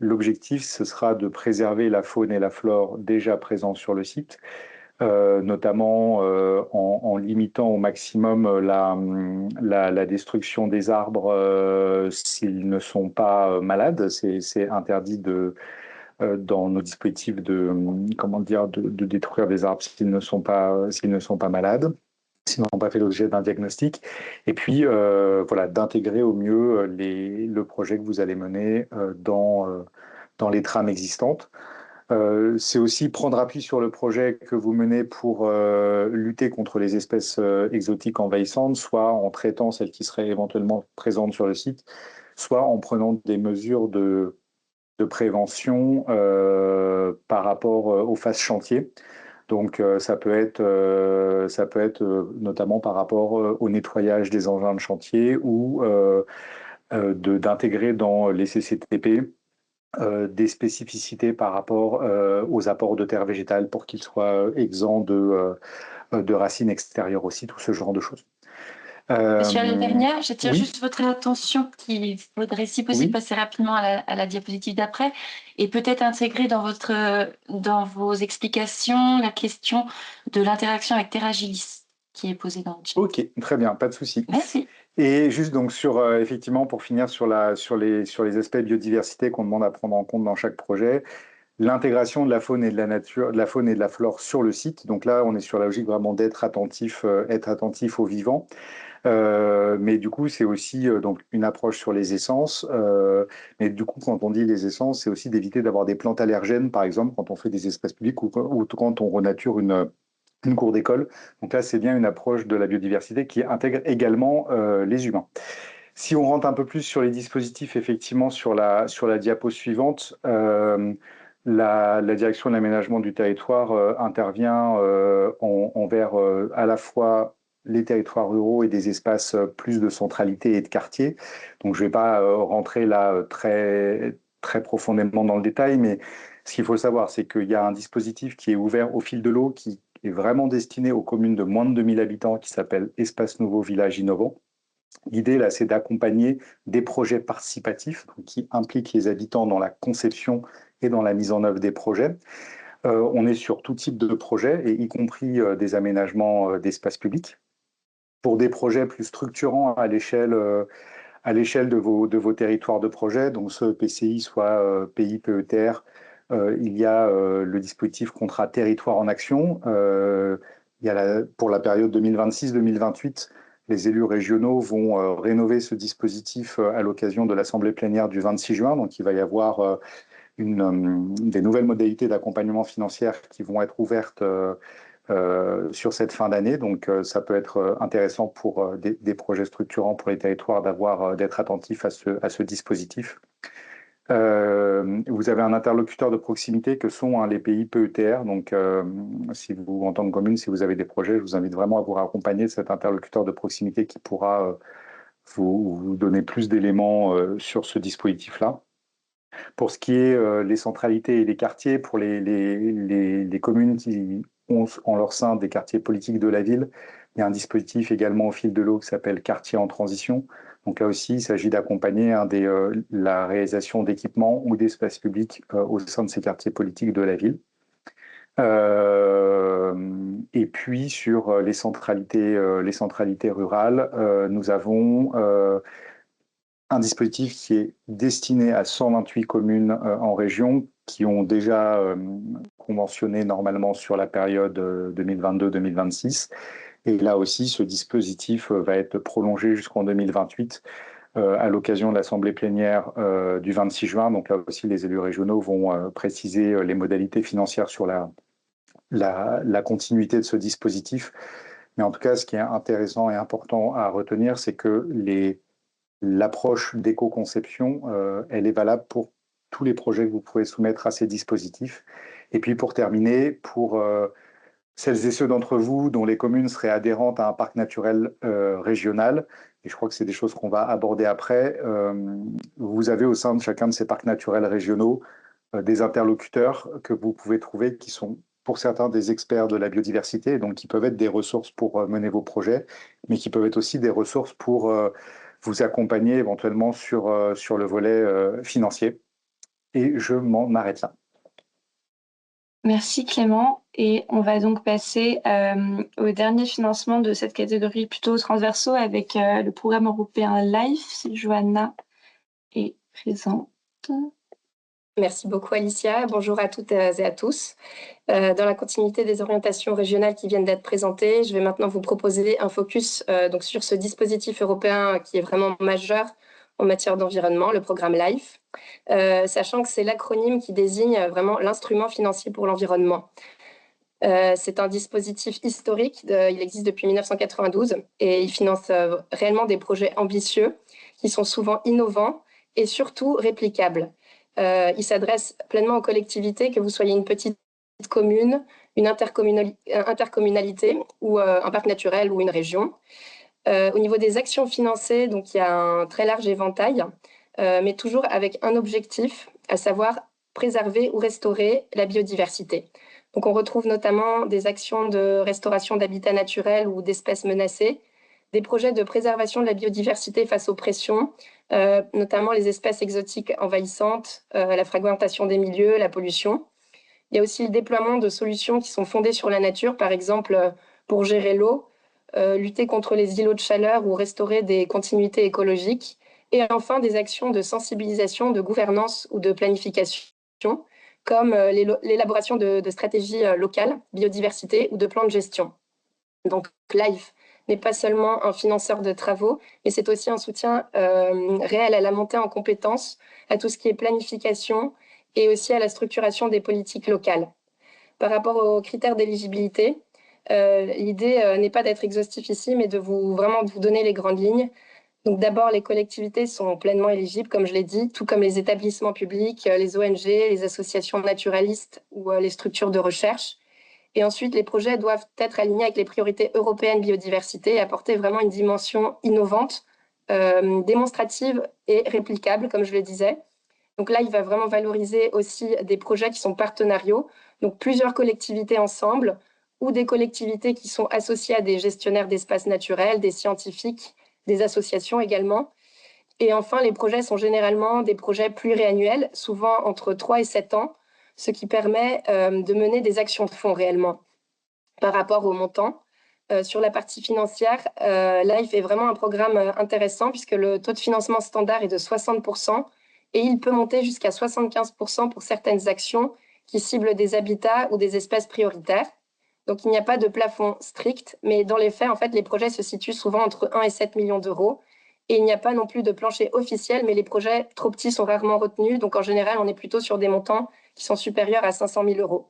[SPEAKER 14] l'objectif, ce sera de préserver la faune et la flore déjà présents sur le site, notamment en limitant au maximum la destruction des arbres s'ils ne sont pas malades. C'est interdit dans nos dispositifs de détruire des arbres s'ils ne sont pas malades, s'ils n'ont pas fait l'objet d'un diagnostic, et puis d'intégrer au mieux le projet que vous allez mener dans les trames existantes. C'est aussi prendre appui sur le projet que vous menez pour lutter contre les espèces exotiques envahissantes, soit en traitant celles qui seraient éventuellement présentes sur le site, soit en prenant des mesures de prévention par rapport aux phases chantier. Donc ça peut être notamment par rapport au nettoyage des engins de chantier ou d'intégrer dans les CCTP des spécificités par rapport aux apports de terre végétale pour qu'ils soient exempts de racines extérieures aussi, tout ce genre de choses.
[SPEAKER 6] Monsieur Alvernia, j'attire
[SPEAKER 14] oui.
[SPEAKER 6] juste votre attention qu'il faudrait, si possible, passer rapidement à la diapositive d'après et peut-être intégrer dans vos explications la question de l'interaction avec Terragilis qui est posée dans le chat.
[SPEAKER 14] Ok, très bien, pas de souci.
[SPEAKER 6] Merci.
[SPEAKER 14] Et juste donc effectivement, pour finir sur les aspects biodiversité qu'on demande à prendre en compte dans chaque projet, l'intégration de la faune et de la nature, de la faune et de la flore sur le site. Donc là, on est sur la logique vraiment d'être attentif aux vivants. Mais du coup, c'est aussi donc une approche sur les essences. Mais du coup, quand on dit les essences, c'est aussi d'éviter d'avoir des plantes allergènes, par exemple, quand on fait des espaces publics ou quand on renature une cour d'école. Donc là, c'est bien une approche de la biodiversité qui intègre également les humains. Si on rentre un peu plus sur les dispositifs, effectivement, sur la diapo suivante, la direction de l'aménagement du territoire intervient envers à la fois les territoires ruraux et des espaces plus de centralité et de quartier. Donc je ne vais pas rentrer là très, très profondément dans le détail, mais ce qu'il faut savoir, c'est qu'il y a un dispositif qui est ouvert au fil de l'eau, qui est vraiment destiné aux communes de moins de 2000 habitants, qui s'appelle Espace Nouveau Village Innovant. L'idée, là, c'est d'accompagner des projets participatifs donc, qui impliquent les habitants dans la conception et dans la mise en œuvre des projets. On est sur tout type de projets, et y compris des aménagements d'espaces publics. Pour des projets plus structurants à l'échelle de vos territoires de projet, donc soit PCI, soit PI, PETR, il y a le dispositif contrat territoire en action. Il y a pour la période 2026-2028, les élus régionaux vont rénover ce dispositif à l'occasion de l'Assemblée plénière du 26 juin. Donc, il va y avoir des nouvelles modalités d'accompagnement financier qui vont être ouvertes sur cette fin d'année. Donc, ça peut être intéressant pour des projets structurants pour les territoires d'être attentifs à ce dispositif. Vous avez un interlocuteur de proximité que sont les pays PETR. Donc, si vous, en tant que commune, si vous avez des projets, je vous invite vraiment à vous accompagner de cet interlocuteur de proximité qui pourra vous donner plus d'éléments sur ce dispositif-là. Pour ce qui est les centralités et les quartiers, pour les communes qui ont en leur sein des quartiers politiques de la ville, il y a un dispositif également au fil de l'eau qui s'appelle Quartier en transition. Donc là aussi, il s'agit d'accompagner la réalisation d'équipements ou d'espaces publics au sein de ces quartiers politiques de la ville. Et puis sur les centralités rurales, nous avons un dispositif qui est destiné à 128 communes en région qui ont déjà conventionné normalement sur la période 2022-2026 Et là aussi, ce dispositif va être prolongé jusqu'en 2028 à l'occasion de l'Assemblée plénière du 26 juin. Donc là aussi, les élus régionaux vont préciser les modalités financières sur la continuité de ce dispositif. Mais en tout cas, ce qui est intéressant et important à retenir, c'est que l'approche d'éco-conception, elle est valable pour tous les projets que vous pouvez soumettre à ces dispositifs. Et puis pour terminer, pour celles et ceux d'entre vous dont les communes seraient adhérentes à un parc naturel régional, et je crois que c'est des choses qu'on va aborder après, vous avez au sein de chacun de ces parcs naturels régionaux des interlocuteurs que vous pouvez trouver qui sont pour certains des experts de la biodiversité, donc qui peuvent être des ressources pour mener vos projets, mais qui peuvent être aussi des ressources pour vous accompagner éventuellement sur le volet financier. Et je m'en arrête là.
[SPEAKER 1] Merci Clément. Et on va donc passer au dernier financement de cette catégorie plutôt transversaux avec le programme européen LIFE, si Johanna est présente.
[SPEAKER 15] Merci beaucoup Alicia. Bonjour à toutes et à tous. Dans la continuité des orientations régionales qui viennent d'être présentées, je vais maintenant vous proposer un focus donc sur ce dispositif européen qui est vraiment majeur en matière d'environnement, le programme LIFE, sachant que c'est l'acronyme qui désigne vraiment l'instrument financier pour l'environnement. C'est un dispositif historique, il existe depuis 1992 et il finance réellement des projets ambitieux qui sont souvent innovants et surtout réplicables. Il s'adresse pleinement aux collectivités, que vous soyez une petite commune, une intercommunalité ou un parc naturel ou une région. Au niveau des actions financées, donc il y a un très large éventail, mais toujours avec un objectif, à savoir préserver ou restaurer la biodiversité. Donc on retrouve notamment des actions de restauration d'habitats naturels ou d'espèces menacées, des projets de préservation de la biodiversité face aux pressions, notamment les espèces exotiques envahissantes, la fragmentation des milieux, la pollution. Il y a aussi le déploiement de solutions qui sont fondées sur la nature, par exemple pour gérer l'eau, lutter contre les îlots de chaleur ou restaurer des continuités écologiques. Et enfin, des actions de sensibilisation, de gouvernance ou de planification, comme l'élaboration de stratégies locales, biodiversité ou de plans de gestion. Donc, LIFE n'est pas seulement un financeur de travaux, mais c'est aussi un soutien réel à la montée en compétences, à tout ce qui est planification et aussi à la structuration des politiques locales. Par rapport aux critères d'éligibilité, l'idée n'est pas d'être exhaustif ici, mais de vous donner les grandes lignes. Donc d'abord, les collectivités sont pleinement éligibles, comme je l'ai dit, tout comme les établissements publics, les ONG, les associations naturalistes ou les structures de recherche. Et ensuite, les projets doivent être alignés avec les priorités européennes biodiversité et apporter vraiment une dimension innovante, démonstrative et réplicable, comme je le disais. Donc là, il va vraiment valoriser aussi des projets qui sont partenariaux, donc plusieurs collectivités ensemble ou des collectivités qui sont associées à des gestionnaires d'espaces naturels, des scientifiques, des associations également. Et enfin, les projets sont généralement des projets pluriannuels, souvent entre 3 et 7 ans, ce qui permet de mener des actions de fond réellement par rapport au montant. Sur la partie financière, LIFE est vraiment un programme intéressant puisque le taux de financement standard est de 60% et il peut monter jusqu'à 75% pour certaines actions qui ciblent des habitats ou des espèces prioritaires. Donc, il n'y a pas de plafond strict, mais dans les faits, en fait, les projets se situent souvent entre 1 et 7 millions d'euros. Et il n'y a pas non plus de plancher officiel, mais les projets trop petits sont rarement retenus. Donc, en général, on est plutôt sur des montants qui sont supérieurs à 500 000 euros.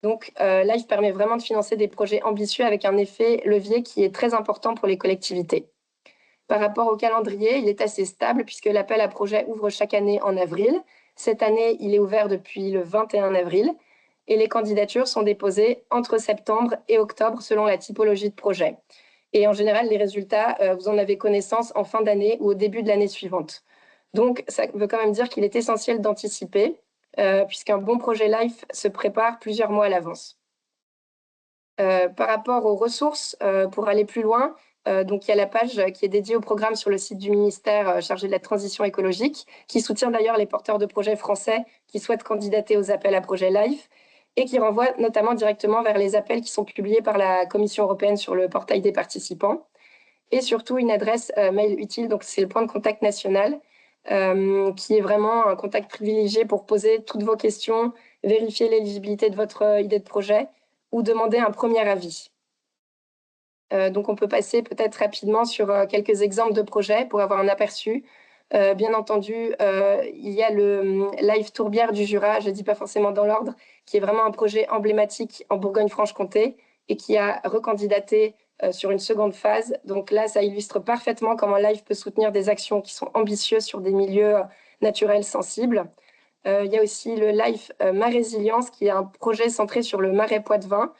[SPEAKER 15] Donc, LIFE permet vraiment de financer des projets ambitieux avec un effet levier qui est très important pour les collectivités. Par rapport au calendrier, il est assez stable puisque l'appel à projet ouvre chaque année en avril. Cette année, il est ouvert depuis le 21 avril et les candidatures sont déposées entre septembre et octobre selon la typologie de projet. Et en général, les résultats, vous en avez connaissance en fin d'année ou au début de l'année suivante. Donc, ça veut quand même dire qu'il est essentiel d'anticiper puisqu'un bon projet LIFE se prépare plusieurs mois à l'avance. Par rapport aux ressources, pour aller plus loin, donc il y a la page qui est dédiée au programme sur le site du ministère chargé de la transition écologique, qui soutient d'ailleurs les porteurs de projets français qui souhaitent candidater aux appels à projets LIFE et qui renvoie notamment directement vers les appels qui sont publiés par la Commission européenne sur le portail des participants. Et surtout une adresse mail utile, donc c'est le point de contact national, qui est vraiment un contact privilégié pour poser toutes vos questions, vérifier l'éligibilité de votre idée de projet ou demander un premier avis. Donc, on peut passer peut-être rapidement sur quelques exemples de projets pour avoir un aperçu. Bien entendu, il y a le Live Tourbière du Jura, je ne dis pas forcément dans l'ordre, qui est vraiment un projet emblématique en Bourgogne-Franche-Comté et qui a recandidaté sur une seconde phase. Donc là, ça illustre parfaitement comment Live peut soutenir des actions qui sont ambitieuses sur des milieux naturels sensibles. Il y a aussi le Live Ma Résilience, qui est un projet centré sur le marais Poitevin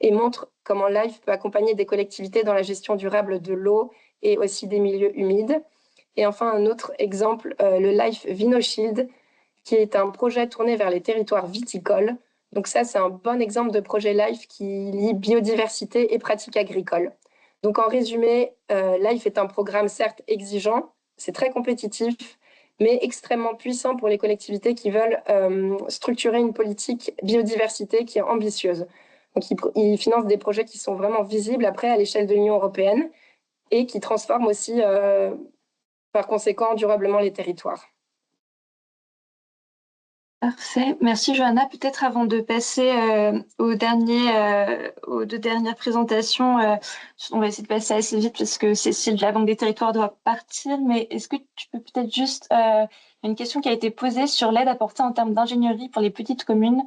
[SPEAKER 15] et montre comment Live peut accompagner des collectivités dans la gestion durable de l'eau et aussi des milieux humides. Et enfin, un autre exemple, le Life VinoShield, qui est un projet tourné vers les territoires viticoles. Donc ça, c'est un bon exemple de projet Life qui lie biodiversité et pratiques agricoles. Donc en résumé, Life est un programme certes exigeant, c'est très compétitif, mais extrêmement puissant pour les collectivités qui veulent structurer une politique biodiversité qui est ambitieuse. Donc il finance des projets qui sont vraiment visibles après à l'échelle de l'Union européenne et qui transforment aussi par conséquent durablement les territoires.
[SPEAKER 1] Parfait. Merci Johanna. Peut-être avant de passer aux deux dernières présentations, on va essayer de passer assez vite parce que Cécile de la Banque des Territoires doit partir, mais est-ce que tu peux peut-être juste une question qui a été posée sur l'aide apportée en termes d'ingénierie pour les petites communes,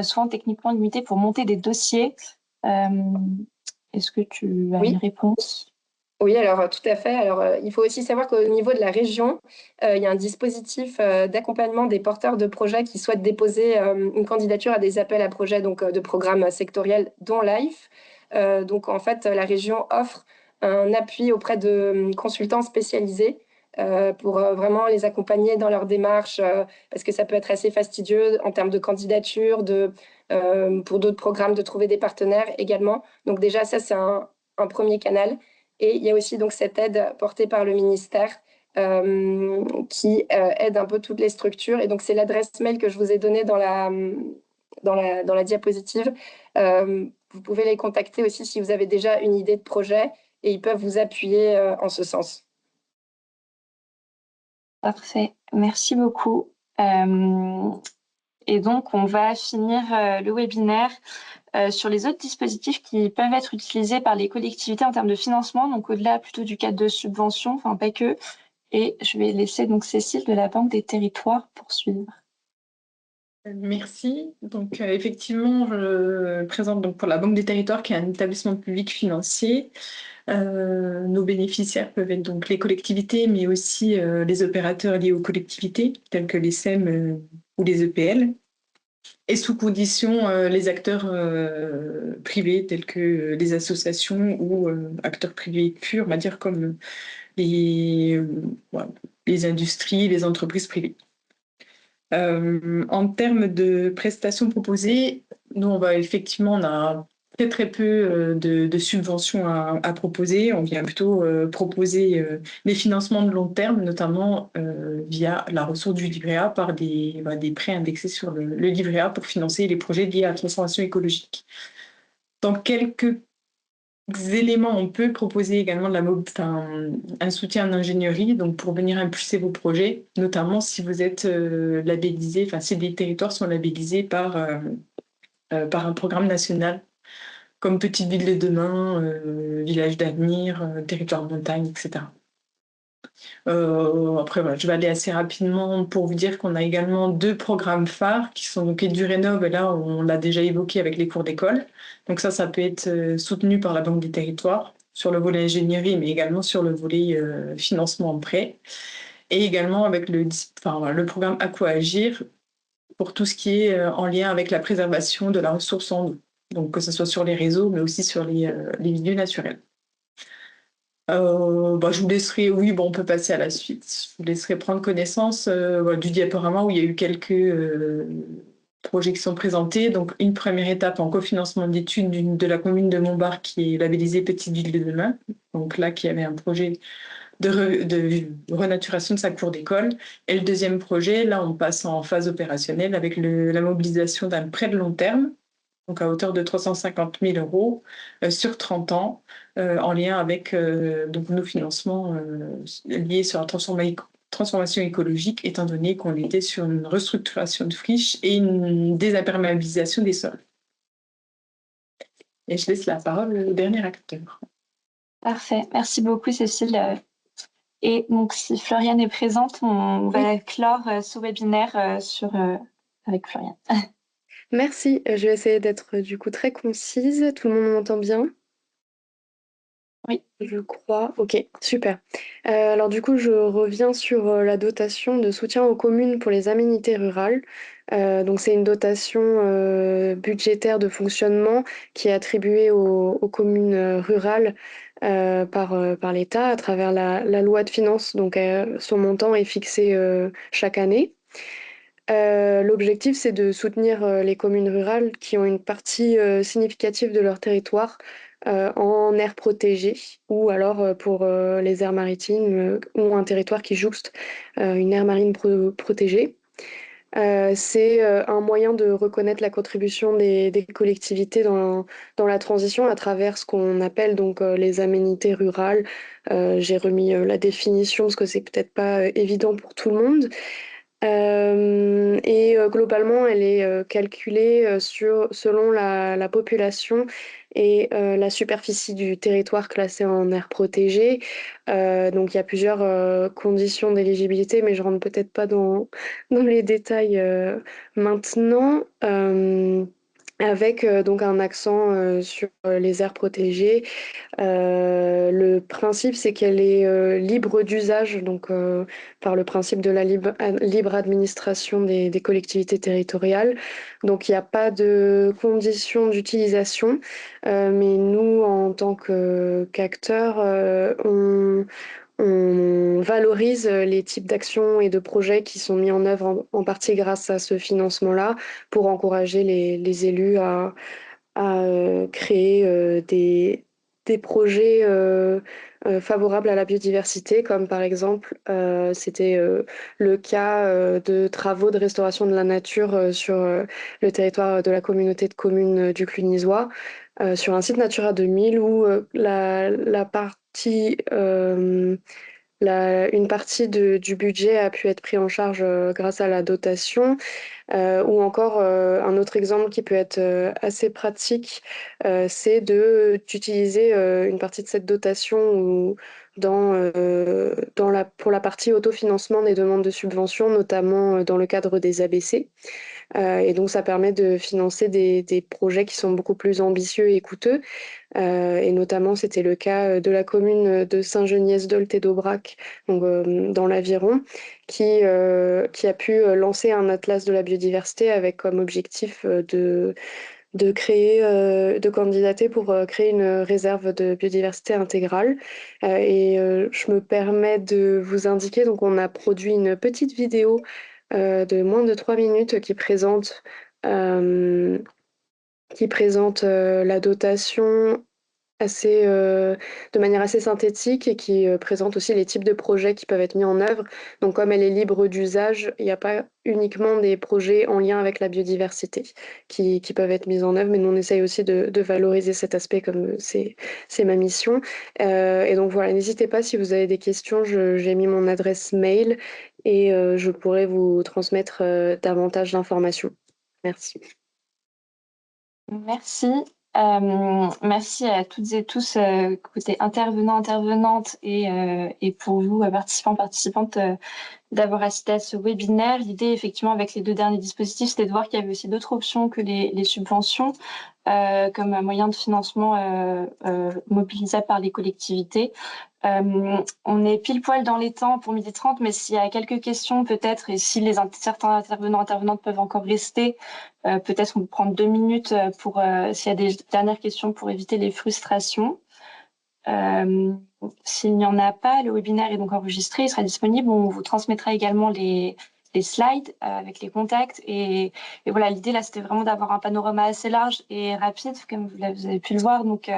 [SPEAKER 1] souvent techniquement limitées pour monter des dossiers. Est-ce que tu as une réponse ?
[SPEAKER 15] Oui, alors tout à fait. Alors, il faut aussi savoir qu'au niveau de la région, il y a un dispositif d'accompagnement des porteurs de projets qui souhaitent déposer une candidature à des appels à projets donc, de programmes sectoriels, dont LIFE. Donc, en fait, la région offre un appui auprès de consultants spécialisés pour vraiment les accompagner dans leur démarche, parce que ça peut être assez fastidieux en termes de candidature, pour d'autres programmes, de trouver des partenaires également. Donc déjà, ça, c'est un premier canal. Et il y a aussi donc cette aide portée par le ministère qui aide un peu toutes les structures. Et donc, c'est l'adresse mail que je vous ai donnée dans la diapositive. Vous pouvez les contacter aussi si vous avez déjà une idée de projet et ils peuvent vous appuyer en ce sens.
[SPEAKER 1] Parfait. Merci beaucoup. Et donc, on va finir le webinaire sur les autres dispositifs qui peuvent être utilisés par les collectivités en termes de financement, donc au-delà plutôt du cadre de subvention, enfin pas que. Et je vais laisser donc Cécile de la Banque des Territoires poursuivre.
[SPEAKER 5] Merci. Donc effectivement, je présente donc pour la Banque des Territoires qui est un établissement public financier. Nos bénéficiaires peuvent être donc les collectivités, mais aussi les opérateurs liés aux collectivités, tels que les SEM ou les EPL. Et sous condition, les acteurs privés, tels que les associations ou acteurs privés purs, on va dire comme les industries, les entreprises privées. En termes de prestations proposées, nous, on a très peu de subventions à proposer. On vient plutôt proposer des financements de long terme, notamment via la ressource du livret A par des prêts indexés sur le livret A pour financer les projets liés à la transformation écologique. Dans quelques éléments, on peut proposer également un soutien en ingénierie, donc pour venir impulser vos projets, notamment si vous êtes labellisé, si des territoires sont labellisés par un programme national, comme Petite Ville de demain, Village d'avenir, Territoire de montagne, etc. Après, voilà, je vais aller assez rapidement pour vous dire qu'on a également 2 programmes phares qui sont donc EduRénov, et là, on l'a déjà évoqué avec les cours d'école. Donc ça peut être soutenu par la Banque des Territoires sur le volet ingénierie, mais également sur le volet financement en prêt. Et également avec le programme Aqua-Agir pour tout ce qui est en lien avec la préservation de la ressource en eau. Donc que ce soit sur les réseaux, mais aussi sur les milieux naturels. Je vous laisserai, on peut passer à la suite. Je vous laisserai prendre connaissance du diaporama où il y a eu quelques projets qui sont présentés. Donc, une première étape en cofinancement d'études de la commune de Montbard qui est labellisée Petite Ville de demain. Donc là, qui avait un projet de renaturation de sa cour d'école. Et le deuxième projet, là, on passe en phase opérationnelle avec la mobilisation d'un prêt de long terme, donc à hauteur de 350 000 € sur 30 ans, en lien avec nos financements liés sur la transformation écologique, étant donné qu'on était sur une restructuration de friches et une désimperméabilisation des sols. Et je laisse la parole au dernier acteur.
[SPEAKER 1] Parfait. Merci beaucoup, Cécile. Et donc, si Floriane est présente, on va clore ce webinaire avec Floriane.
[SPEAKER 16] Merci. Je vais essayer d'être du coup très concise. Tout le monde m'entend bien?
[SPEAKER 1] Oui.
[SPEAKER 16] Je crois. Ok, super. Alors du coup, je reviens sur la dotation de soutien aux communes pour les aménités rurales. Donc c'est une dotation budgétaire de fonctionnement qui est attribuée aux communes rurales par l'État à travers la loi de finances. Donc son montant est fixé chaque année. L'objectif, c'est de soutenir les communes rurales qui ont une partie significative de leur territoire en aires protégées ou alors pour les aires maritimes ou un territoire qui jouxte une aire marine protégée. C'est un moyen de reconnaître la contribution des collectivités dans la transition à travers ce qu'on appelle donc les aménités rurales. J'ai remis la définition parce que c'est peut-être pas évident pour tout le monde. Globalement, elle est calculée selon la population et la superficie du territoire classé en aire protégée. Donc il y a plusieurs conditions d'éligibilité, mais je rentre peut-être pas dans les détails maintenant. Avec donc un accent sur les aires protégées. Le principe, c'est qu'elle est libre d'usage, donc par le principe de la libre administration des collectivités territoriales. Donc il n'y a pas de conditions d'utilisation, mais nous, en tant qu'acteurs, on valorise les types d'actions et de projets qui sont mis en œuvre en partie grâce à ce financement-là pour encourager les élus à créer des projets favorables à la biodiversité, comme par exemple, c'était le cas de travaux de restauration de la nature sur le territoire de la communauté de communes du Clunisois, sur un site Natura 2000 où la partie une partie du budget a pu être pris en charge grâce à la dotation, ou encore un autre exemple qui peut être assez pratique, c'est d'utiliser une partie de cette dotation pour la partie autofinancement des demandes de subventions, notamment dans le cadre des ABC. Et donc ça permet de financer des projets qui sont beaucoup plus ambitieux et coûteux. Et notamment, c'était le cas de la commune de Saint-Geniès-d'Olt et d'Aubrac, donc dans l'Aviron, qui a pu lancer un atlas de la biodiversité avec comme objectif de candidater pour créer une réserve de biodiversité intégrale. Je me permets de vous indiquer, donc on a produit une petite vidéo de moins de 3 minutes qui présente la dotation de manière assez synthétique et qui présente aussi les types de projets qui peuvent être mis en œuvre. Donc comme elle est libre d'usage, il n'y a pas uniquement des projets en lien avec la biodiversité qui peuvent être mis en œuvre, mais nous on essaye aussi de valoriser cet aspect comme c'est ma mission. Et donc voilà, n'hésitez pas si vous avez des questions, j'ai mis mon adresse mail et je pourrai vous transmettre davantage d'informations. Merci.
[SPEAKER 1] Merci. Merci à toutes et tous, côté intervenants, intervenantes et pour vous, participants, participantes, d'avoir assisté à ce webinaire. L'idée, effectivement, avec les 2 derniers dispositifs, c'était de voir qu'il y avait aussi d'autres options que les subventions, comme un moyen de financement mobilisable par les collectivités. On est pile poil dans les temps pour 12h30, mais s'il y a quelques questions peut-être, et si certains intervenants, intervenantes peuvent encore rester, peut-être on peut prendre 2 minutes pour s'il y a des dernières questions pour éviter les frustrations. S'il n'y en a pas, le webinaire est donc enregistré, il sera disponible. On vous transmettra également les slides avec les contacts. Et voilà, l'idée là, c'était vraiment d'avoir un panorama assez large et rapide, comme vous avez pu le voir. Donc,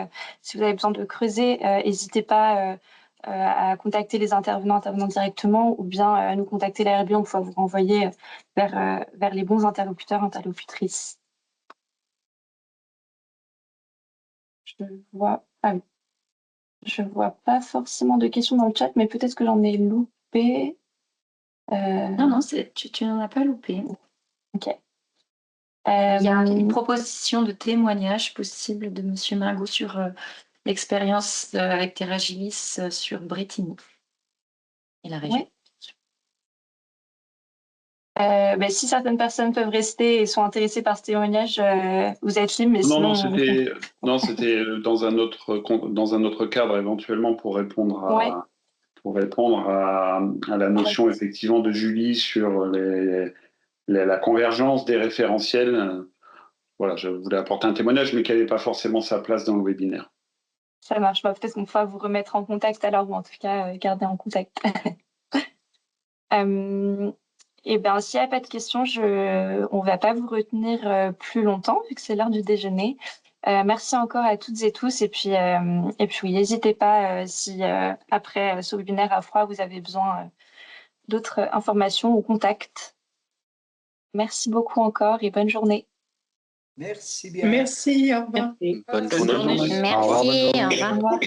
[SPEAKER 1] si vous avez besoin de creuser, n'hésitez pas à contacter les intervenants directement ou bien à nous contacter l'ARB, on pourra vous renvoyer vers les bons interlocuteurs, interlocutrices. Je vois pas forcément de questions dans le chat, mais peut-être que j'en ai loupé.
[SPEAKER 6] Non, tu n'en as pas loupé.
[SPEAKER 1] Ok.
[SPEAKER 6] Il y a une proposition de témoignage possible de Monsieur Mingo sur l'expérience avec Terragilis sur Bretigny et la région.
[SPEAKER 1] Oui. Si certaines personnes peuvent rester et sont intéressées par ce témoignage, vous êtes libre, mais
[SPEAKER 3] Non,
[SPEAKER 1] sinon...
[SPEAKER 3] c'était dans un autre cadre éventuellement pour répondre à la notion effectivement de Julie sur la convergence des référentiels. Voilà, je voulais apporter un témoignage, mais qui n'avait pas forcément sa place dans le webinaire.
[SPEAKER 1] Ça marche. Peut-être qu'on pourra vous remettre en contact alors, ou en tout cas garder en contact. Et bien, s'il n'y a pas de questions, on ne va pas vous retenir plus longtemps, vu que c'est l'heure du déjeuner. Merci encore à toutes et tous. Et puis oui, n'hésitez pas si après ce webinaire à froid, vous avez besoin d'autres informations ou contacts. Merci beaucoup encore et bonne journée.
[SPEAKER 17] Merci bien.
[SPEAKER 8] Merci, au revoir.
[SPEAKER 2] Bonne
[SPEAKER 3] journée.
[SPEAKER 11] Merci, au revoir.